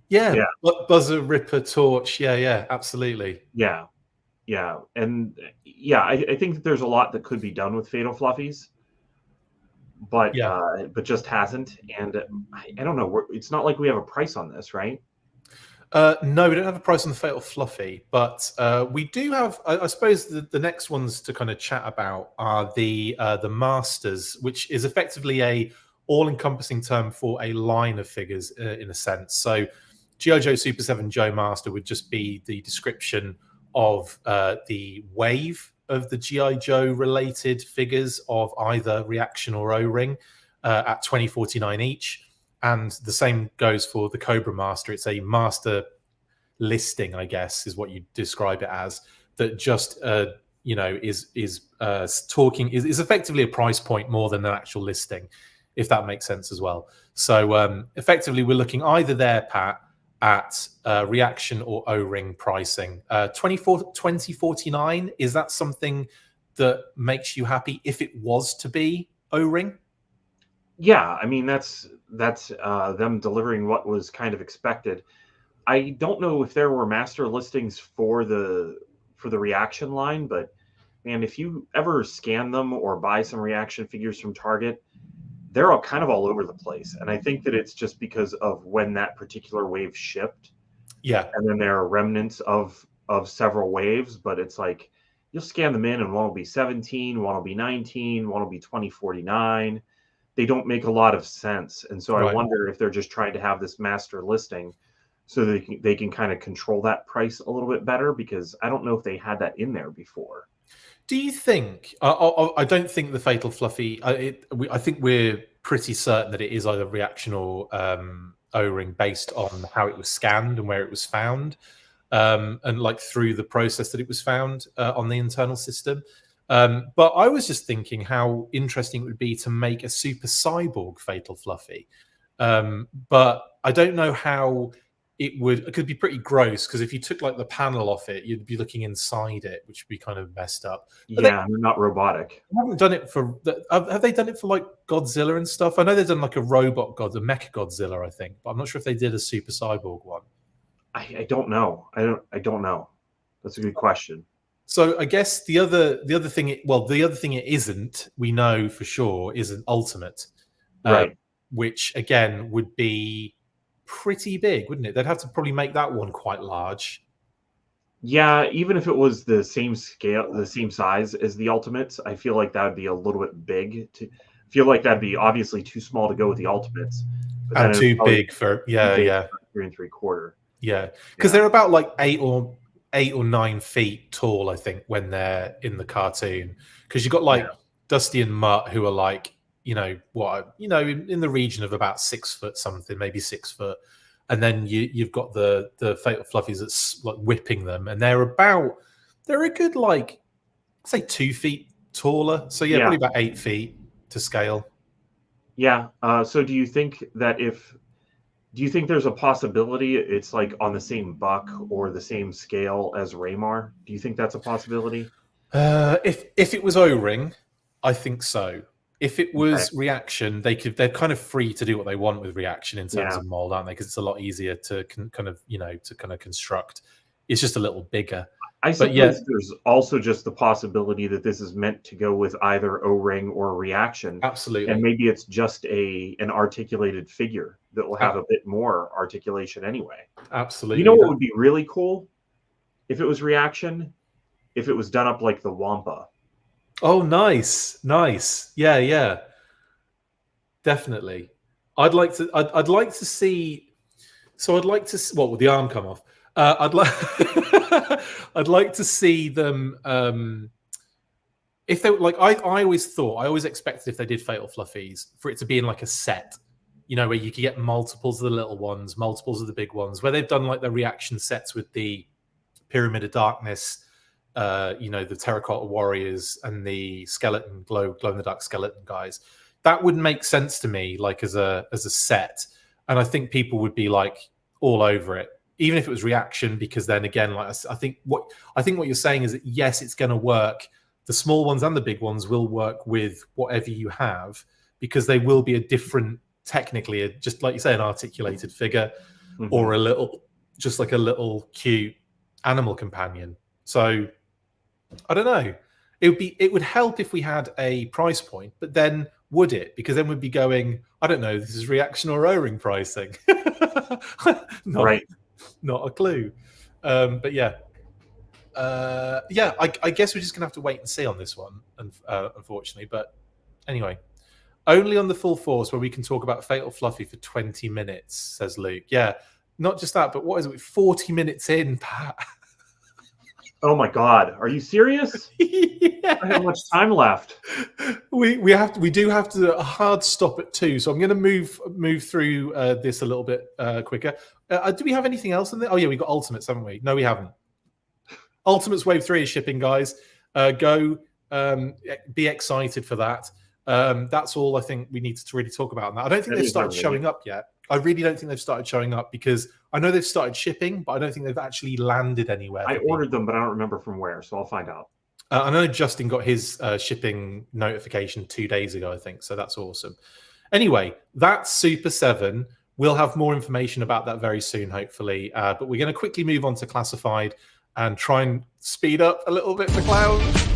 B: whoever.
A: Yeah. Buzzer, Ripper, Torch. Yeah. Absolutely.
B: Yeah. And yeah, I think that there's a lot that could be done with fatal fluffies, but
A: Yeah.
B: just hasn't. And I don't know. It's not like we have a price on this, right?
A: No, we don't have a price on the Fatal Fluffy, but we do have. I suppose the next ones to kind of chat about are the Masters, which is effectively a all-encompassing term for a line of figures in a sense. So, G.I. Joe Super 7 Joe Master would just be the description of the wave of the G.I. Joe related figures of either Reaction or O-Ring at $20.49 each. And the same goes for the Cobra Master. It's a master listing, I guess, is what you describe it as. That just is effectively a price point more than an actual listing, if that makes sense as well. So effectively, we're looking either there, Pat, at Reaction or O-Ring pricing. $20.49. Is that something that makes you happy if it was to be O-Ring?
B: Yeah, I mean that's them delivering what was kind of expected. I don't know if there were master listings for the Reaction line, but man, if you ever scan them or buy some Reaction figures from Target, they're all kind of all over the place. And I think that it's just because of when that particular wave shipped.
A: Yeah.
B: And then there are remnants of several waves, but it's like you'll scan them in and one will be 17, one will be 19, one will be 2049. They don't make a lot of sense. And so I wonder if they're just trying to have this master listing so they can kind of control that price a little bit better, because I don't know if they had that in there before.
A: Do you think? I don't think the Fatal Fluffy. I think we're pretty certain that it is either Reaction or O-Ring based on how it was scanned and where it was found, and like through the process that it was found on the internal system. But I was just thinking how interesting it would be to make a Super Cyborg Fatal Fluffy. But I don't know how it could be pretty gross, because if you took like the panel off it, you'd be looking inside it, which would be kind of messed up. But
B: they're not robotic.
A: They haven't done it for. Have they done it for like Godzilla and stuff? I know they've done like a robot god, a Mecha Godzilla, I think, but I'm not sure if they did a Super Cyborg one.
B: I don't know. I don't know. That's a good question.
A: So I guess the other thing, the other thing it isn't, we know for sure, is an Ultimate,
B: right?
A: Which again would be pretty big, wouldn't it? They'd have to probably make that one quite large.
B: Yeah, even if it was the same scale, the same size as the Ultimates, I feel like that would be a little bit big. I feel like that'd be obviously too small to go with the Ultimates,
A: but and too big for 3
B: 3/4.
A: Yeah, because they're about like 8 or 9 feet tall, I think, when they're in the cartoon. Because you've got like Dusty and Mutt, who are like, in the region of about 6 foot something, maybe 6 foot. And then you've got the Fatal Fluffies that's like whipping them, and they're a good, like, say 2 feet taller. So probably about 8 feet to scale.
B: Yeah. So do you think there's a possibility it's like on the same buck or the same scale as Raymar? Do you think that's a possibility?
A: If it was O-Ring, I think so. If it was Reaction, they're kind of free to do what they want with Reaction in terms of mold, aren't they? Because it's a lot easier to kind of construct. It's just a little bigger.
B: I suppose there's also just the possibility that this is meant to go with either O-Ring or Reaction.
A: Absolutely.
B: And maybe it's just an articulated figure that will have a bit more articulation anyway.
A: Absolutely.
B: You know what would be really cool? If it was Reaction, if it was done up like the Wampa.
A: Oh, nice. Yeah. Definitely. I'd like to see. So I'd like to. What would the arm come off? I'd like to see them. If they like, I always expected if they did Fatal Fluffies for it to be in like a set, where you could get multiples of the little ones, multiples of the big ones. Where they've done like the Reaction sets with the Pyramid of Darkness. The Terracotta Warriors and the skeleton glow in the dark skeleton guys. that would make sense to me, like as a set, and I think people would be like all over it, even if it was reaction, because then again, like I think what you're saying is that yes, it's going to work. The small ones and the big ones will work with whatever you have, because they will be a different, technically, just like you say, an articulated figure, or a little, just like a little cute animal companion. So I don't know. It would help if we had a price point, but then would it? Because then we'd be going, I don't know, this is reaction or O-ring pricing. Not a clue. But yeah. I guess we're just gonna have to wait and see on this one, unfortunately. But anyway, only on the full force where we can talk about Fatal Fluffy for 20 minutes, says Luke. Yeah, not just that, but what is it? 40 minutes in, Pat.
B: Oh my God, are you serious?
A: Yeah.
B: I have much time left.
A: We do have to a hard stop at 2, so I'm going to move through this a little bit quicker. Do we have anything else in there? Oh yeah, we got Ultimates, haven't we? No, we haven't. Ultimates Wave 3 is shipping, guys. Go be excited for that. That's all I think we need to really talk about. Now, I don't think they've started showing up yet. I really don't think they've started showing up, because I know they've started shipping, but I don't think they've actually landed anywhere.
B: I ordered them, but I don't remember from where, so I'll find out.
A: I know Justin got his shipping notification 2 days ago, I think, so that's awesome. Anyway, that's Super 7. We'll have more information about that very soon, hopefully. But we're going to quickly move on to Classified and try and speed up a little bit, McLeod.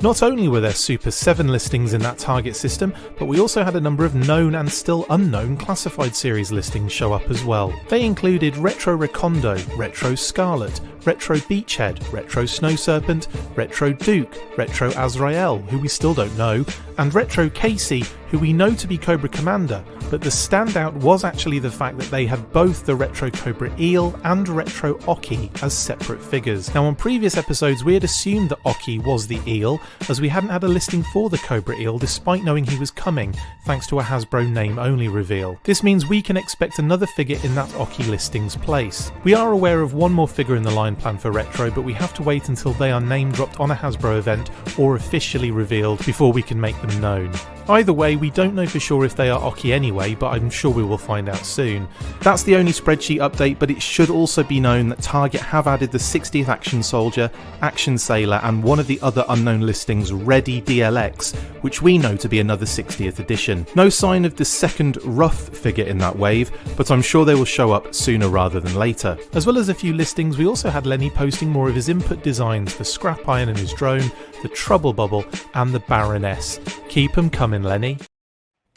A: Not only were there Super 7 listings in that target system, but we also had a number of known and still unknown Classified series listings show up as well. They included Retro Recondo, Retro Scarlet, Retro Beachhead, Retro Snow Serpent, Retro Duke, Retro Azrael, who we still don't know, and Retro Casey, who we know to be Cobra Commander, but the standout was actually the fact that they had both the Retro Cobra Eel and Retro Oki as separate figures. Now on previous episodes we had assumed that Oki was the eel, as we hadn't had a listing for the Cobra Eel despite knowing he was coming, thanks to a Hasbro name only reveal. This means we can expect another figure in that Oki listing's place. We are aware of one more figure in the line plan for Retro, but we have to wait until they are name dropped on a Hasbro event or officially revealed before we can make them known. Either way, we don't know for sure if they are Oki anyway, but I'm sure we will find out soon. That's the only spreadsheet update, but it should also be known that Target have added the 60th Action Soldier, Action Sailor, and one of the other unknown listings, Ready DLX, which we know to be another 60th edition. No sign of the second rough figure in that wave, but I'm sure they will show up sooner rather than later. As well as a few listings, we also had Lenny posting more of his input designs for Scrap Iron and his drone, the Trouble Bubble, and the Baroness. Keep them coming, Lenny.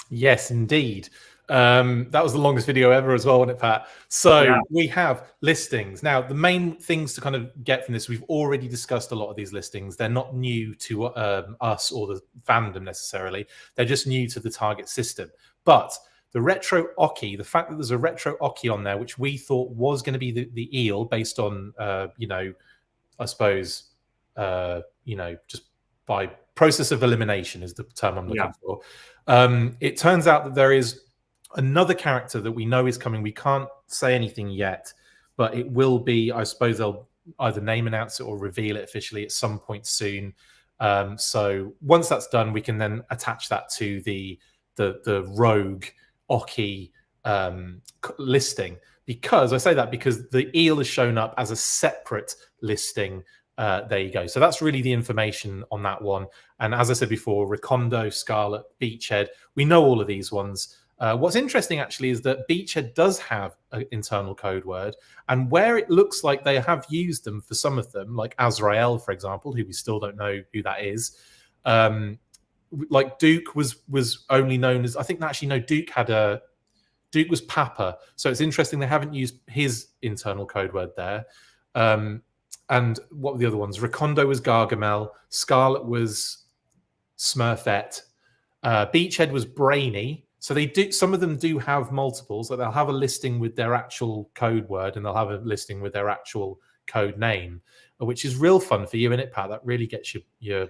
A: Yes, indeed. That was the longest video ever as well, wasn't it, Pat? So yeah. We have listings. Now, the main things to kind of get from this, we've already discussed a lot of these listings. They're not new to us or the fandom necessarily. They're just new to the target system. But the Retro Oki, the fact that there's a Retro Oki on there, which we thought was going to be the eel based on, I suppose, just by process of elimination is the term I'm looking for. It turns out that there is another character that we know is coming. We can't say anything yet, but it will be, I suppose they'll either name announce it or reveal it officially at some point soon. So once that's done, we can then attach that to the Rogue Oki listing. Because I say that because the eel has shown up as a separate listing. There you go. So that's really the information on that one. And as I said before, Recondo, Scarlet, Beachhead, we know all of these ones. What's interesting actually is that Beachhead does have an internal code word, and where it looks like they have used them for some of them, like Azrael, for example, who we still don't know who that is. Like Duke was only known as, I think actually no, Duke was Papa. So it's interesting they haven't used his internal code word there. And what were the other ones? Recondo was Gargamel. Scarlet was Smurfette. Beachhead was Brainy. So they do. Some of them do have multiples. So they'll have a listing with their actual code word, and they'll have a listing with their actual code name, which is real fun for you, isn't it, Pat? That really gets you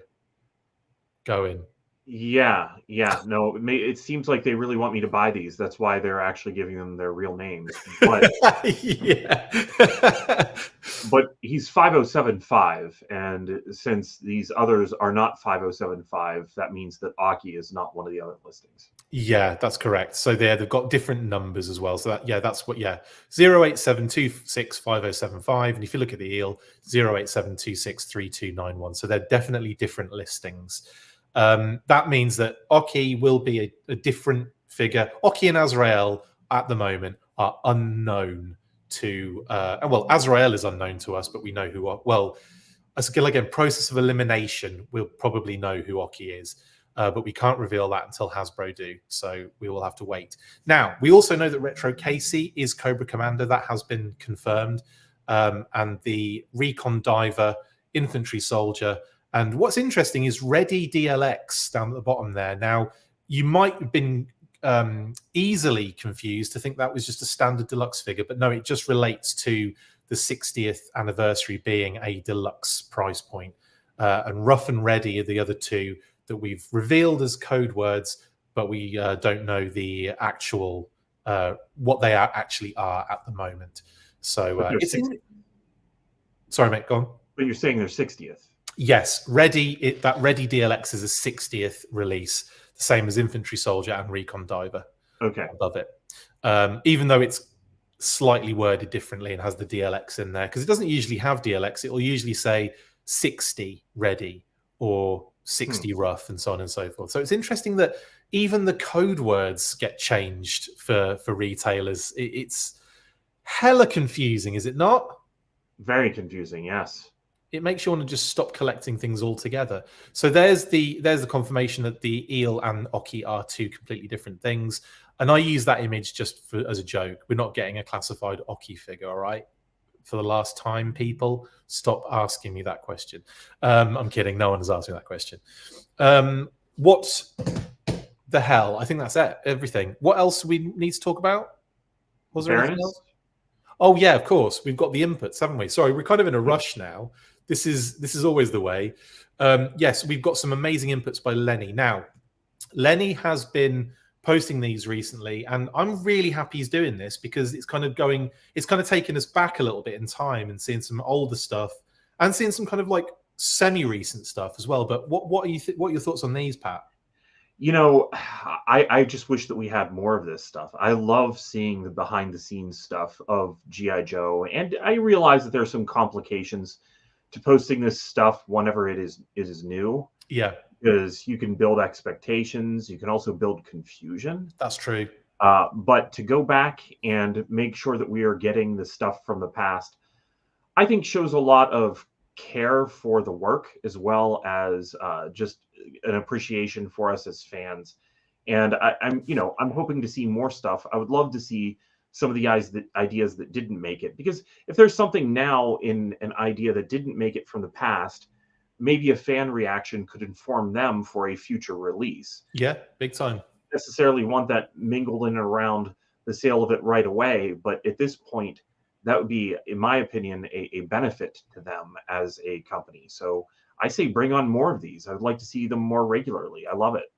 A: going.
B: Yeah, yeah. No, it seems like they really want me to buy these. That's why they're actually giving them their real names.
A: Yeah.
B: But he's 5075, and since these others are not 5075, that means that Aki is not one of the other listings.
A: Yeah, that's correct. So they've got different numbers as well. So that, yeah, that's what, yeah, 087265075. And if you look at the eel, 087263291. So they're definitely different listings. That means that Oki will be a different figure. Oki and Azrael at the moment are unknown to, well, Azrael is unknown to us, but we know who, well, again, process of elimination, we'll probably know who Oki is. But we can't reveal that until Hasbro do, so we will have to wait. Now, we also know that Retro Casey is Cobra Commander. That has been confirmed. And the Recon Diver, Infantry Soldier. And what's interesting is Ready DLX down at the bottom there. Now, you might have been easily confused to think that was just a standard deluxe figure, but no, it just relates to the 60th anniversary being a deluxe price point. And Rough and Ready are the other two that we've revealed as code words, but we don't know the actual what they actually are at the moment. So it's sorry, mate, go on.
B: But you're saying they're 60th.
A: Yes, Ready. That Ready DLX is a 60th release, the same as Infantry Soldier and Recon Diver.
B: Okay,
A: above it, even though it's slightly worded differently and has the DLX in there, because it doesn't usually have DLX. It will usually say 60 Ready or 60 Rough and so on and so forth. So it's interesting that even the code words get changed for retailers. It's hella confusing, is it not?
B: Very confusing, yes.
A: It makes you want to just stop collecting things altogether. So there's the confirmation that the eel and Oki are two completely different things. And I use that image just as a joke. We're not getting a classified Oki figure, all right? For the last time, people, stop asking me that question. I'm kidding. No one has asked me that question. What the hell? I think that's it. Everything. What else we need to talk about? Was there anything else? Oh yeah, of course. We've got the inputs, haven't we? Sorry, we're kind of in a rush now. This is always the way. Yes, we've got some amazing inputs by Lenny. Now, Lenny has been posting these recently, and I'm really happy he's doing this because it's kind of taking us back a little bit in time and seeing some older stuff and seeing some kind of like semi-recent stuff as well. But what are your thoughts on these, Pat?
B: You know, I just wish that we had more of this stuff. I love seeing the behind the scenes stuff of G.I. Joe, and I realize that there are some complications to posting this stuff whenever it is new.
A: Yeah.
B: Because you can build expectations. You can also build confusion.
A: That's true.
B: But to go back and make sure that we are getting the stuff from the past, I think shows a lot of care for the work as well as just an appreciation for us as fans. And I'm hoping to see more stuff. I would love to see some of the ideas that didn't make it, because if there's something now in an idea that didn't make it from the past, maybe a fan reaction could inform them for a future release.
A: Yeah, big time.
B: Necessarily want that mingled in and around the sale of it right away, but at this point, that would be, in my opinion, a benefit to them as a company. So I say bring on more of these. I would like to see them more regularly. I love it.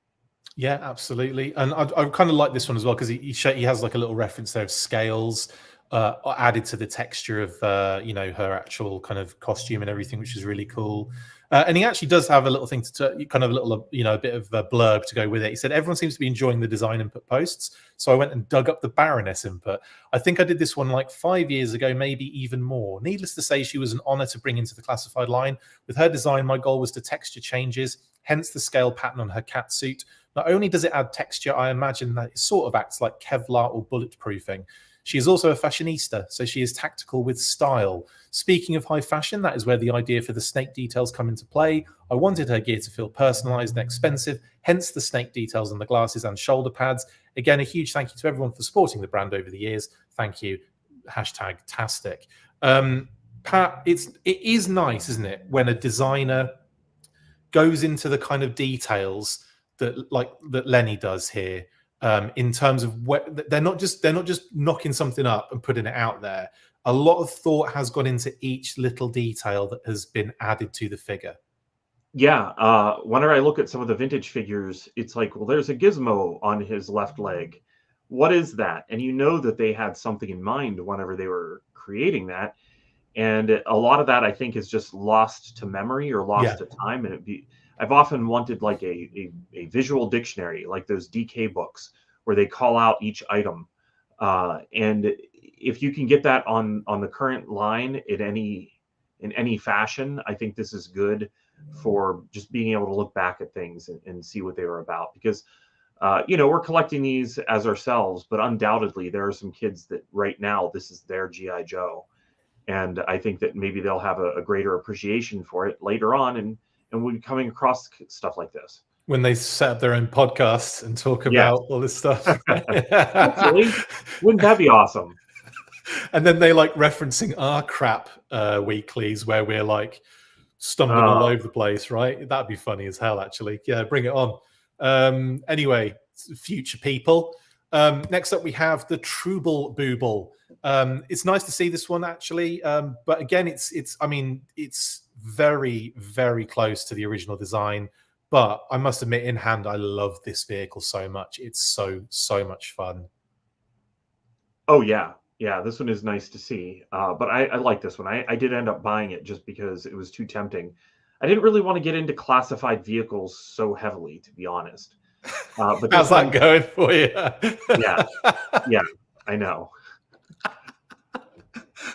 A: Yeah, absolutely. And I kind of like this one as well because he has like a little reference there of scales added to the texture of her actual kind of costume and everything, which is really cool. And he actually does have a little thing to kind of a little, a bit of a blurb to go with it. He said, everyone seems to be enjoying the design input posts. So I went and dug up the Baroness input. I think I did this one like 5 years ago, maybe even more. Needless to say, she was an honor to bring into the classified line. With her design, my goal was to texture changes, hence the scale pattern on her cat suit. Not only does it add texture, I imagine that it sort of acts like Kevlar or bulletproofing. She is also a fashionista, so she is tactical with style. Speaking of high fashion, that is where the idea for the snake details come into play. I wanted her gear to feel personalized and expensive, hence the snake details on the glasses and shoulder pads. Again, a huge thank you to everyone for supporting the brand over the years. Thank you. #tastic. Pat, it is nice, isn't it, when a designer goes into the kind of details that Lenny does here. In terms of what they're not just knocking something up and putting it out there. A lot of thought has gone into each little detail that has been added to the figure.
B: Yeah, whenever I look at some of the vintage figures, it's like, well, there's a gizmo on his left leg. What is that? And you know that they had something in mind whenever they were creating that. And a lot of that, I think, is just lost to memory or lost
A: Yeah.
B: to time. And I've often wanted like a visual dictionary, like those DK books, where they call out each item. And if you can get that on the current line in any fashion, I think this is good for just being able to look back at things and see what they were about. Because we're collecting these as ourselves, but undoubtedly there are some kids that right now this is their GI Joe, and I think that maybe they'll have a greater appreciation for it later on, and we'll be coming across stuff like this
A: When they set up their own podcasts and talk
B: Yes.
A: about all this stuff.
B: Hopefully, wouldn't that be awesome?
A: And then they like referencing our crap weeklies where we're like stumbling all over the place, right? That'd be funny as hell, actually. Yeah, bring it on. Anyway, future people. Next up, we have the Trouble Booble. It's nice to see this one, actually. But again, it's very, very close to the original design. But I must admit, in hand, I love this vehicle so much. It's so much fun.
B: Oh, yeah. Yeah, this one is nice to see. But I like this one. I did end up buying it just because it was too tempting. I didn't really want to get into classified vehicles so heavily, to be honest. But
A: how's that going for you?
B: Yeah, I know.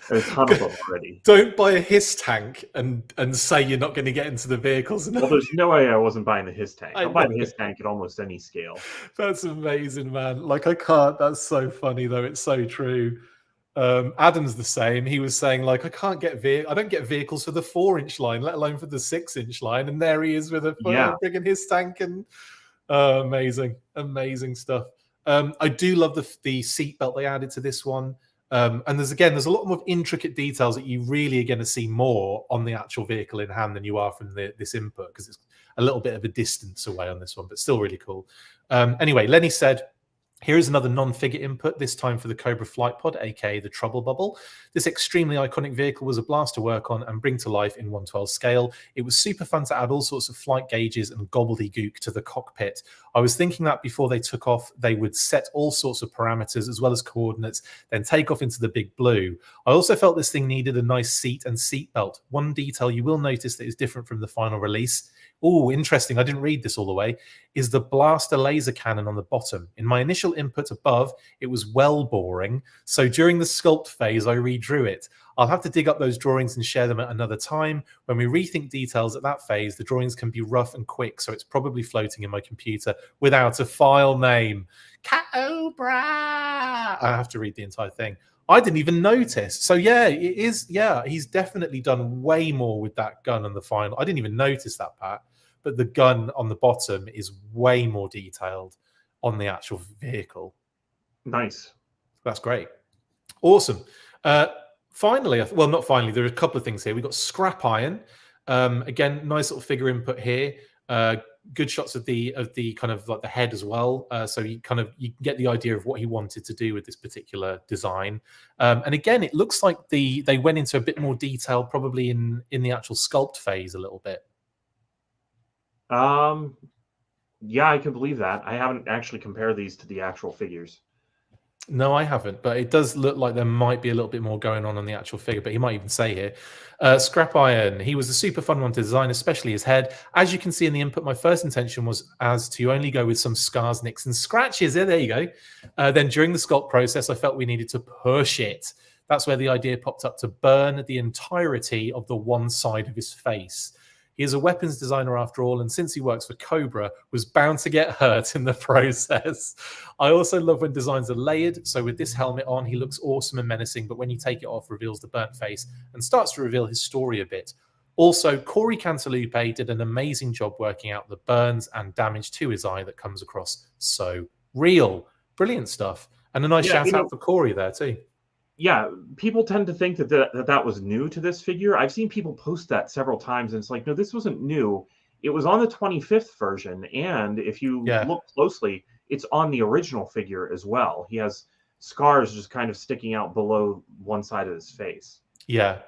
B: There's a ton of them already.
A: Don't buy a HISS tank and say you're not going to get into the vehicles.
B: Well, there's no way I wasn't buying the HISS tank. I'll buy the HISS tank at almost any scale.
A: That's amazing, man. Like, I can't. That's so funny, though. It's so true. Adam's the same. He was saying, like, I don't get vehicles for the 4-inch line, let alone for the 6-inch line. And there he is with a friggin' HISS tank. And amazing stuff. I do love the seatbelt they added to this one. And there's a lot more intricate details that you really are going to see more on the actual vehicle in hand than you are from this input, because it's a little bit of a distance away on this one, but still really cool. Anyway, Lenny said, here is another non-figure input, this time for the Cobra Flight Pod, aka the Trouble Bubble. This extremely iconic vehicle was a blast to work on and bring to life in 1/12 scale. It was super fun to add all sorts of flight gauges and gobbledygook to the cockpit. I was thinking that before they took off, they would set all sorts of parameters as well as coordinates, then take off into the big blue. I also felt this thing needed a nice seat and seat belt. One detail you will notice that is different from the final release, interesting, I didn't read this all the way, is the blaster laser cannon on the bottom. In my initial input above, it was well boring, so during the sculpt phase, I redrew it. I'll have to dig up those drawings and share them at another time. When we rethink details at that phase, the drawings can be rough and quick, so it's probably floating in my computer without a file name. Cobra! I have to read the entire thing. I didn't even notice. So yeah, it is. Yeah, he's definitely done way more with that gun on the final. I didn't even notice that part, but the gun on the bottom is way more detailed on the actual vehicle.
B: Nice.
A: That's great. Awesome. Finally, well, not finally, there are a couple of things here. We've got Scrap Iron. Again, nice little figure input here. Good shots of the kind of like the head as well. So you can get the idea of what he wanted to do with this particular design. And again, it looks like they went into a bit more detail probably in the actual sculpt phase a little bit.
B: Yeah, I can believe that. I haven't actually compared these to the actual figures.
A: No, I haven't, but it does look like there might be a little bit more going on the actual figure, but he might even say here. Scrap Iron, he was a super fun one to design, especially his head. As you can see in the input, my first intention was as to only go with some scars, nicks, and scratches. There you go. Then during the sculpt process, I felt we needed to push it. That's where the idea popped up to burn the entirety of the one side of his face. He is a weapons designer after all, and since he works for Cobra, was bound to get hurt in the process. I also love when designs are layered, so with this helmet on, he looks awesome and menacing, but when you take it off, reveals the burnt face and starts to reveal his story a bit. Also, Corey Cantalupe did an amazing job working out the burns and damage to his eye that comes across so real. Brilliant stuff. And a nice shout out for Corey there too.
B: Yeah, people tend to think that was new to this figure. I've seen people post that several times, and it's like, no, this wasn't new. It was on the 25th version, and if you look closely, it's on the original figure as well. He has scars just kind of sticking out below one side of his face.
A: Yeah.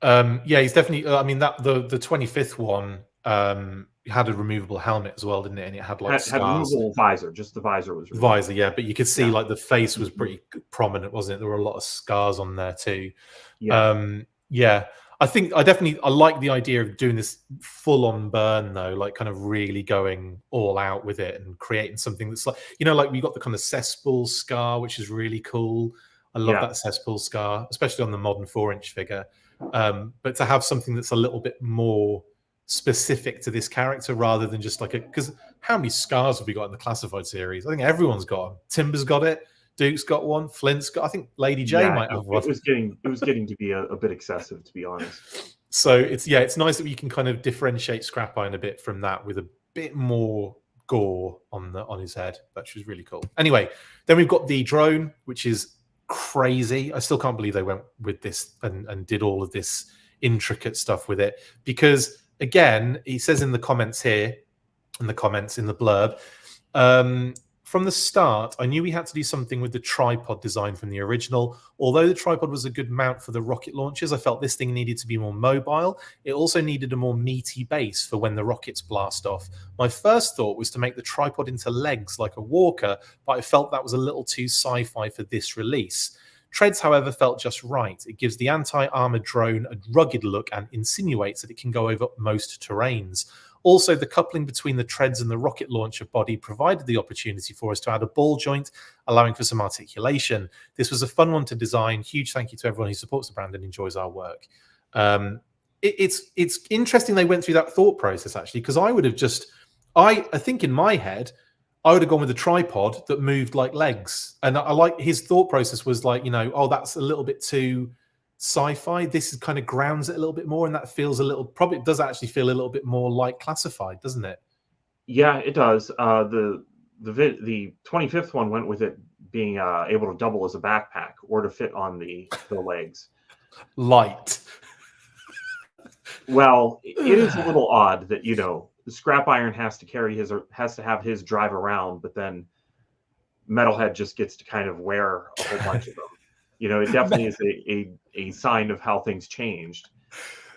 A: He's definitely, I mean, that the 25th one, had a removable helmet as well, didn't it? And it had like
B: Had
A: scars.
B: removable visor. Just the visor was removed.
A: Visor, yeah, but you could see
B: Yeah.
A: like the face was pretty prominent, wasn't it? There were a lot of scars on there too.
B: Yeah.
A: Yeah, I think I like the idea of doing this full-on burn though, like kind of really going all out with it and creating something that's like, like we got the kind of cesspool scar, which is really cool. I love that cesspool scar, especially on the modern 4-inch figure. But to have something that's a little bit more specific to this character rather than just like because how many scars have we got in the classified series? I think everyone's got them. Timber's got it. Duke's got one. Flint's got. I think Lady J might have one.
B: It was getting to be a bit excessive, to be honest.
A: So it's nice that we can kind of differentiate Scrap Iron a bit from that with a bit more gore on his head, which was really cool. Anyway, then we've got the drone, which is crazy. I still can't believe they went with this and did all of this intricate stuff with it because. Again, he says in the comments here, in the blurb, from the start, I knew we had to do something with the tripod design from the original. Although the tripod was a good mount for the rocket launches, I felt this thing needed to be more mobile. It also needed a more meaty base for when the rockets blast off. My first thought was to make the tripod into legs like a walker, but I felt that was a little too sci-fi for this release. Treads, however, felt just right. It gives the anti-armored drone a rugged look and insinuates that it can go over most terrains. Also, the coupling between the treads and the rocket launcher body provided the opportunity for us to add a ball joint, allowing for some articulation. This was a fun one to design. Huge thank you to everyone who supports the brand and enjoys our work. It's interesting they went through that thought process, actually, because I would have I think in my head, I would have gone with a tripod that moved like legs. And I like his thought process was like, oh, that's a little bit too sci-fi. This is kind of grounds it a little bit more. And that feels probably does actually feel a little bit more like classified, doesn't it?
B: Yeah, it does. The 25th one went with it being able to double as a backpack or to fit on the legs.
A: Light.
B: Well, it is a little odd that, the Scrap Iron has to have his drive around, but then Metalhead just gets to kind of wear a whole bunch of them. It definitely is a sign of how things changed.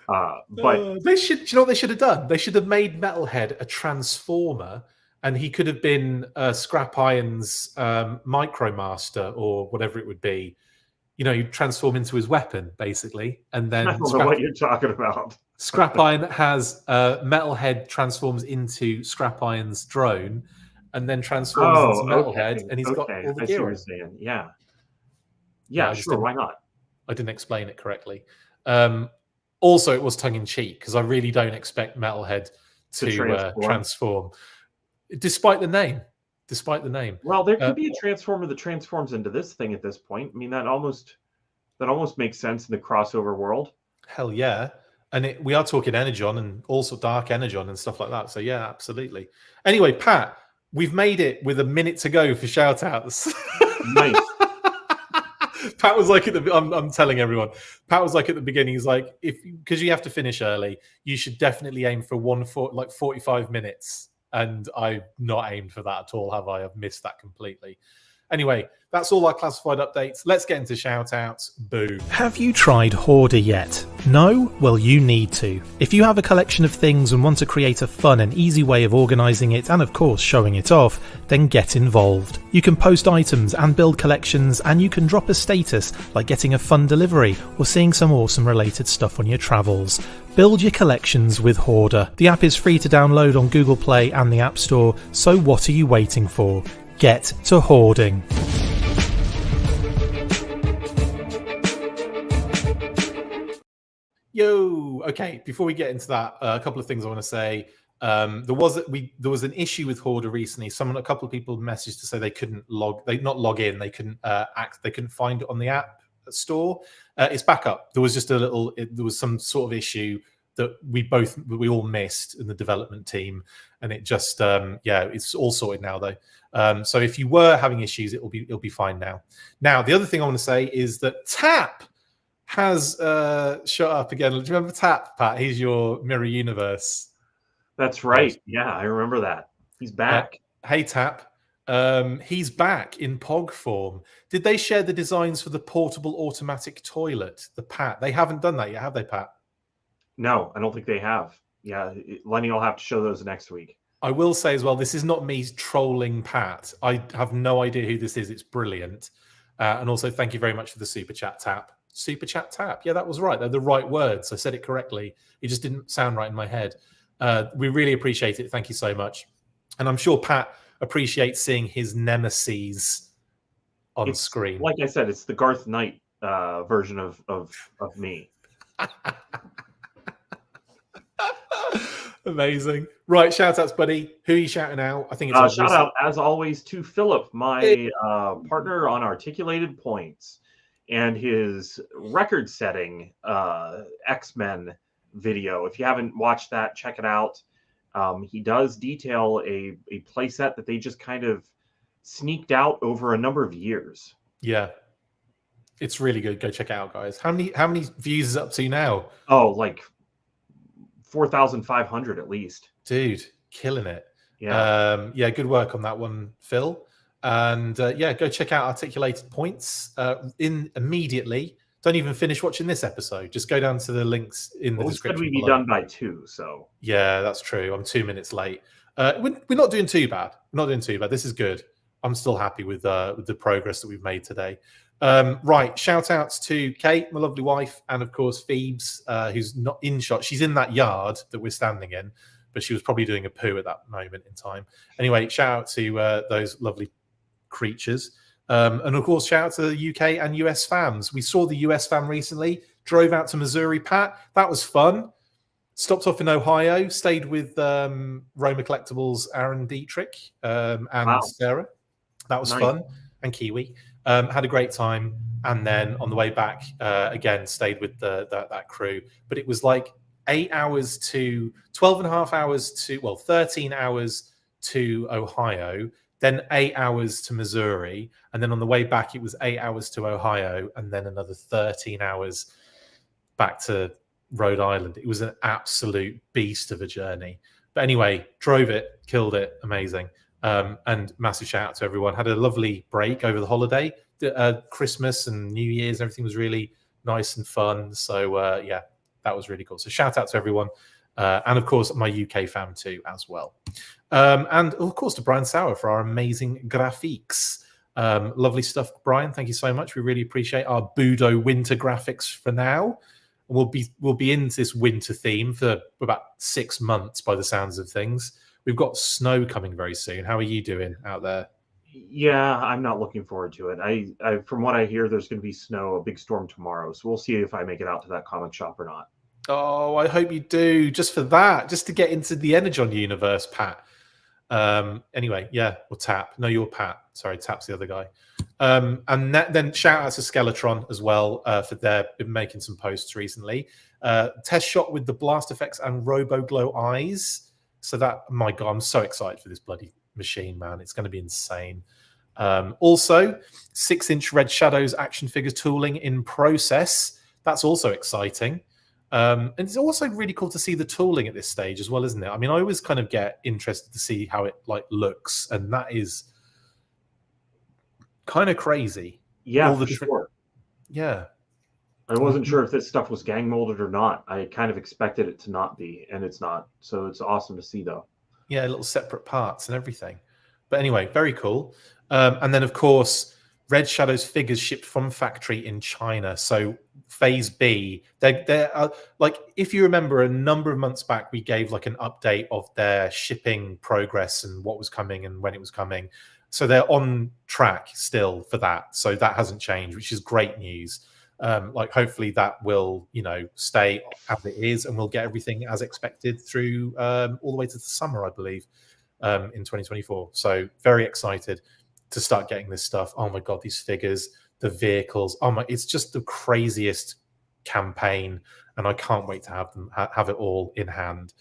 B: But
A: they should, you know what they should have done? They should have made Metalhead a transformer, and he could have been Scrap Iron's Micromaster or whatever it would be. You transform into his weapon, basically, and then
B: I don't know what you're talking about.
A: Scrap Iron has Metalhead transforms into Scrap Iron's drone, and then transforms into Metalhead, and he's got all the gear.
B: I see what you're saying. Yeah, sure. Why not?
A: I didn't explain it correctly. Also, it was tongue in cheek because I really don't expect Metalhead to transform, despite the name.
B: Well, there could be a transformer that transforms into this thing at this point. I mean, that almost makes sense in the crossover world.
A: Hell yeah. And we are talking Energon and also Dark Energon and stuff like that. So yeah, absolutely. Anyway, Pat, we've made it with a minute to go for shout outs.
B: Nice.
A: Pat was like I'm telling everyone, Pat was like at the beginning, he's like, because you have to finish early, you should definitely aim for 45 minutes. And I've not aimed for that at all, have I? I've missed that completely. Anyway, that's all our classified updates. Let's get into shout-outs. Boom. Have you tried Hoarder yet? No? Well, you need to. If you have a collection of things and want to create a fun and easy way of organising it and, of course, showing it off, then get involved. You can post items and build collections, and you can drop a status like getting a fun delivery or seeing some awesome related stuff on your travels. Build your collections with Hoarder. The app is free to download on Google Play and the App Store, so what are you waiting for? Get to hoarding. Yo, okay, before we get into that, a couple of things I want to say. There was an issue with Hoarder recently. A couple of people messaged to say they couldn't log in, they couldn't find it on the App Store. It's back up. There was just there was some sort of issue that we all missed in the development team, and it just it's all sorted now though. So if you were having issues, it'll be fine now. Now the other thing I want to say is that Tap has shut up again. Do you remember Tap, Pat? He's your Mirror Universe.
B: That's right. Yeah, I remember that. He's back.
A: Hey Tap. He's back in POG form. Did they share the designs for the portable automatic toilet, the Pat? They haven't done that yet, have they, Pat?
B: No, I don't think they have. Yeah, Lenny will have to show those next week.
A: I will say as well, this is not me trolling Pat. I have no idea who this is. It's brilliant. And also, thank you very much for the super chat tap. Super chat tap. Yeah, that was right. They're the right words. I said it correctly. It just didn't sound right in my head. We really appreciate it. Thank you so much. And I'm sure Pat appreciates seeing his nemesis on screen.
B: Like I said, it's the Garth Knight version of me.
A: Amazing. Right, shout outs, buddy. Who are you shouting out? I think it's
B: shout out as always to Philip, my partner on Articulated Points, and his record-setting X-Men video. If you haven't watched that, check it out. He does detail a playset that they just kind of sneaked out over a number of years.
A: Yeah, it's really good. Go check it out, guys. How many views is it up to now?
B: Oh, like 4,500 at least.
A: Dude, killing it.
B: Yeah.
A: Yeah, good work on that one, Phil. And yeah, go check out Articulated Points immediately. Don't even finish watching this episode. Just go down to the links in the description.
B: We'd be done by 2, so.
A: Yeah, that's true. I'm 2 minutes late. We're not doing too bad. We're not doing too bad. This is good. I'm still happy with the progress that we've made today. Right, shout outs to Kate, my lovely wife, and of course Phoebes, who's not in shot. She's in that yard that we're standing in, but she was probably doing a poo at that moment in time. Anyway, shout out to those lovely creatures. And of course, shout out to the UK and US fams. We saw the US fam recently, drove out to Missouri, Pat. That was fun. Stopped off in Ohio, stayed with Roma Collectibles, Aaron Dietrich, and Sarah. That was fun. And Kiwi. Had a great time. And then on the way back, again, stayed with that crew. But it was like 8 hours to 12 and a half hours to, 13 hours to Ohio, then 8 hours to Missouri. And then on the way back, it was 8 hours to Ohio, and then another 13 hours back to Rhode Island. It was an absolute beast of a journey. But anyway, drove it, killed it, amazing. And massive shout out to everyone. Had a lovely break over the holiday. Christmas and New Year's, everything was really nice and fun. So yeah, that was really cool. So shout out to everyone. And of course, my UK fam too, as well. And of course, to Brian Sauer for our amazing graphics. Lovely stuff, Brian. Thank you so much. We really appreciate our Budo winter graphics for now. We'll be into this winter theme for about 6 months by the sounds of things. We've got snow coming very soon. How are you doing out there?
B: Yeah, I'm not looking forward to it. I from what I hear, there's going to be snow, a big storm tomorrow. So we'll see if I make it out to that comic shop or not.
A: Oh, I hope you do. Just for that, just to get into the Energon universe, Pat. Anyway, yeah, or Tap. No, you're Pat. Sorry, Tap's the other guy. And then shout out to Skeletron as well for their been making some posts recently. Test shot with the blast effects and Robo Glow eyes. So that, my God, I'm so excited for this bloody machine, man. It's going to be insane. Also, 6-inch Red Shadows action figures tooling in process. That's also exciting. And it's also really cool to see the tooling at this stage as well, isn't it? I mean, I always kind of get interested to see how it like looks, and that is kind of crazy.
B: Yeah, all the different... sure.
A: Yeah.
B: I wasn't sure if this stuff was gang molded or not. I kind of expected it to not be, and it's not. So it's awesome to see, though.
A: Yeah, little separate parts and everything. But anyway, very cool. And then, of course, Red Shadows figures shipped from factory in China. So Phase B, they're like, if you remember, a number of months back, we gave like an update of their shipping progress and what was coming and when it was coming. So they're on track still for that. So that hasn't changed, which is great news. Like hopefully that will, stay as it is, and we'll get everything as expected through all the way to the summer, I believe, in 2024. So very excited to start getting this stuff. Oh my God, these figures, the vehicles. Oh my, it's just the craziest campaign, and I can't wait to have it all in hand.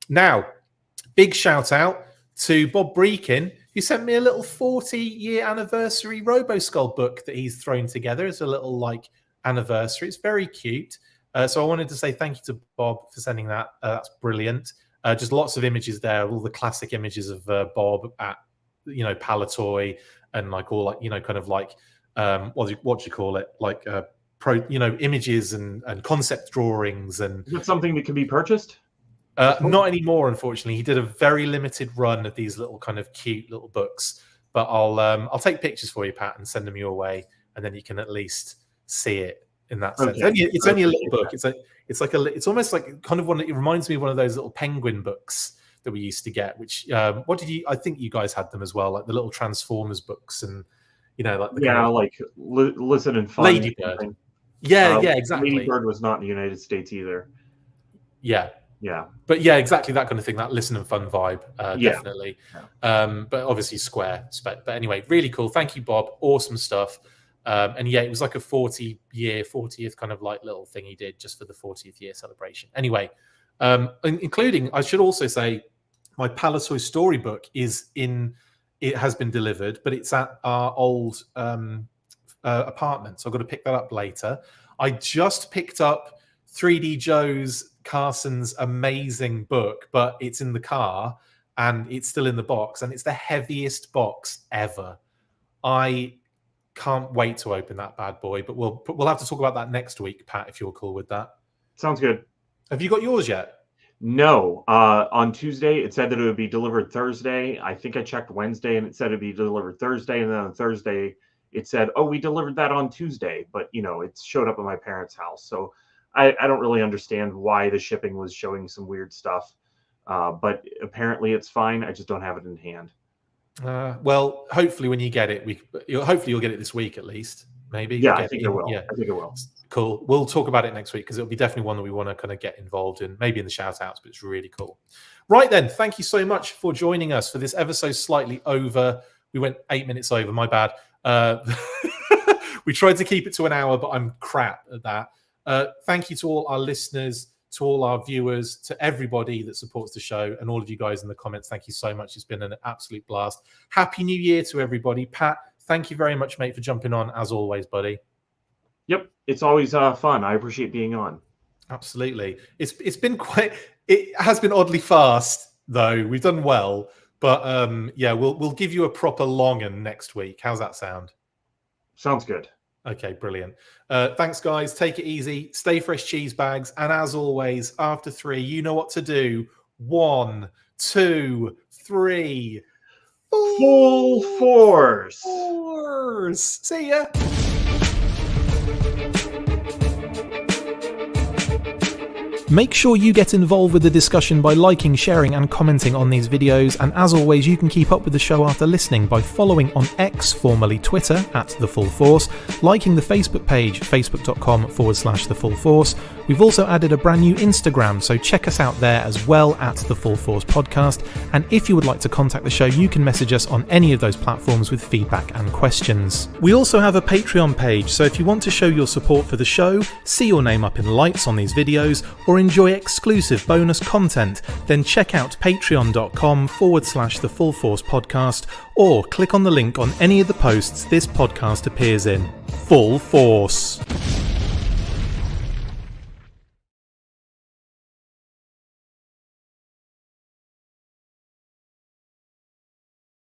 A: Now, big shout out to Bob Breakin, who sent me a little 40-year anniversary RoboSkull book that he's thrown together. It's a little like anniversary. It's very cute. So I wanted to say thank you to Bob for sending that. That's brilliant. Just lots of images there, all the classic images of Bob at Palatoy, and like all like kind of like what do you call it, like images and concept drawings. And
B: is it something that can be purchased?
A: Not anymore, unfortunately. He did a very limited run of these little kind of cute little books. But I'll take pictures for you, Pat, and send them your way, and then you can at least see it in that sense.
B: Okay.
A: It's only a little book. It's almost like kind of one. It reminds me of one of those little penguin books that we used to get. Which I think you guys had them as well, like the little Transformers books, and like the kind of,
B: like Listen and Fun.
A: Ladybird. Yeah, exactly.
B: Ladybird was not in the United States either.
A: Yeah.
B: Yeah.
A: But yeah, exactly that kind of thing, that Listen and Fun vibe, definitely.
B: Yeah.
A: But obviously square. But anyway, really cool. Thank you, Bob. Awesome stuff. And yeah, it was like a 40th kind of like little thing he did just for the 40th year celebration. Anyway, including, I should also say, my Palasoy storybook it has been delivered, but it's at our old apartment. So I've got to pick that up later. I just picked up 3D Joe's Carson's amazing book, but it's in the car and it's still in the box, and it's the heaviest box ever. I can't wait to open that bad boy, but we'll have to talk about that next week, Pat, if you're cool with that.
B: Sounds good.
A: Have you got yours yet?
B: No. On Tuesday, it said that it would be delivered Thursday. I think I checked Wednesday, and it said it'd be delivered Thursday, and then on Thursday, it said, "Oh, we delivered that on Tuesday," but it showed up at my parents' house, so I don't really understand why the shipping was showing some weird stuff, but apparently it's fine. I just don't have it in hand.
A: Well, hopefully when you get it, hopefully you'll get it this week at least. Maybe.
B: Yeah, I think it will. Yeah, I think it will.
A: Cool. We'll talk about it next week because it'll be definitely one that we want to kind of get involved in, maybe in the shout outs, but it's really cool. Right then, thank you so much for joining us for this ever so slightly over. We went 8 minutes over, my bad. We tried to keep it to an hour, but I'm crap at that. Thank you to all our listeners, to all our viewers, to everybody that supports the show, and all of you guys in the comments. Thank you so much. It's been an absolute blast. Happy New Year to everybody. Pat, thank you very much, mate, for jumping on, as always, buddy.
B: Yep, it's always fun. I appreciate being on.
A: Absolutely. It's been it has been oddly fast, though. We've done well. But yeah, we'll give you a proper long one next week. How's that sound?
B: Sounds good. Okay,
A: brilliant. Thanks, guys. Take it easy. Stay fresh, cheese bags. And as always, after 3, you know what to do. 1, 2, 3.
B: Full force.
A: See ya. Make sure you get involved with the discussion by liking, sharing and commenting on these videos, and as always you can keep up with the show after listening by following on X, formerly Twitter, @TheFullForce, liking the Facebook page, facebook.com/TheFullForce. We've also added a brand new Instagram, so check us out there as well @TheFullForce Podcast, and if you would like to contact the show you can message us on any of those platforms with feedback and questions. We also have a Patreon page, so if you want to show your support for the show, see your name up in lights on these videos, or enjoy exclusive bonus content, then check out patreon.com/TheFullForce Podcast, or click on the link on any of the posts this podcast appears in. Full Force.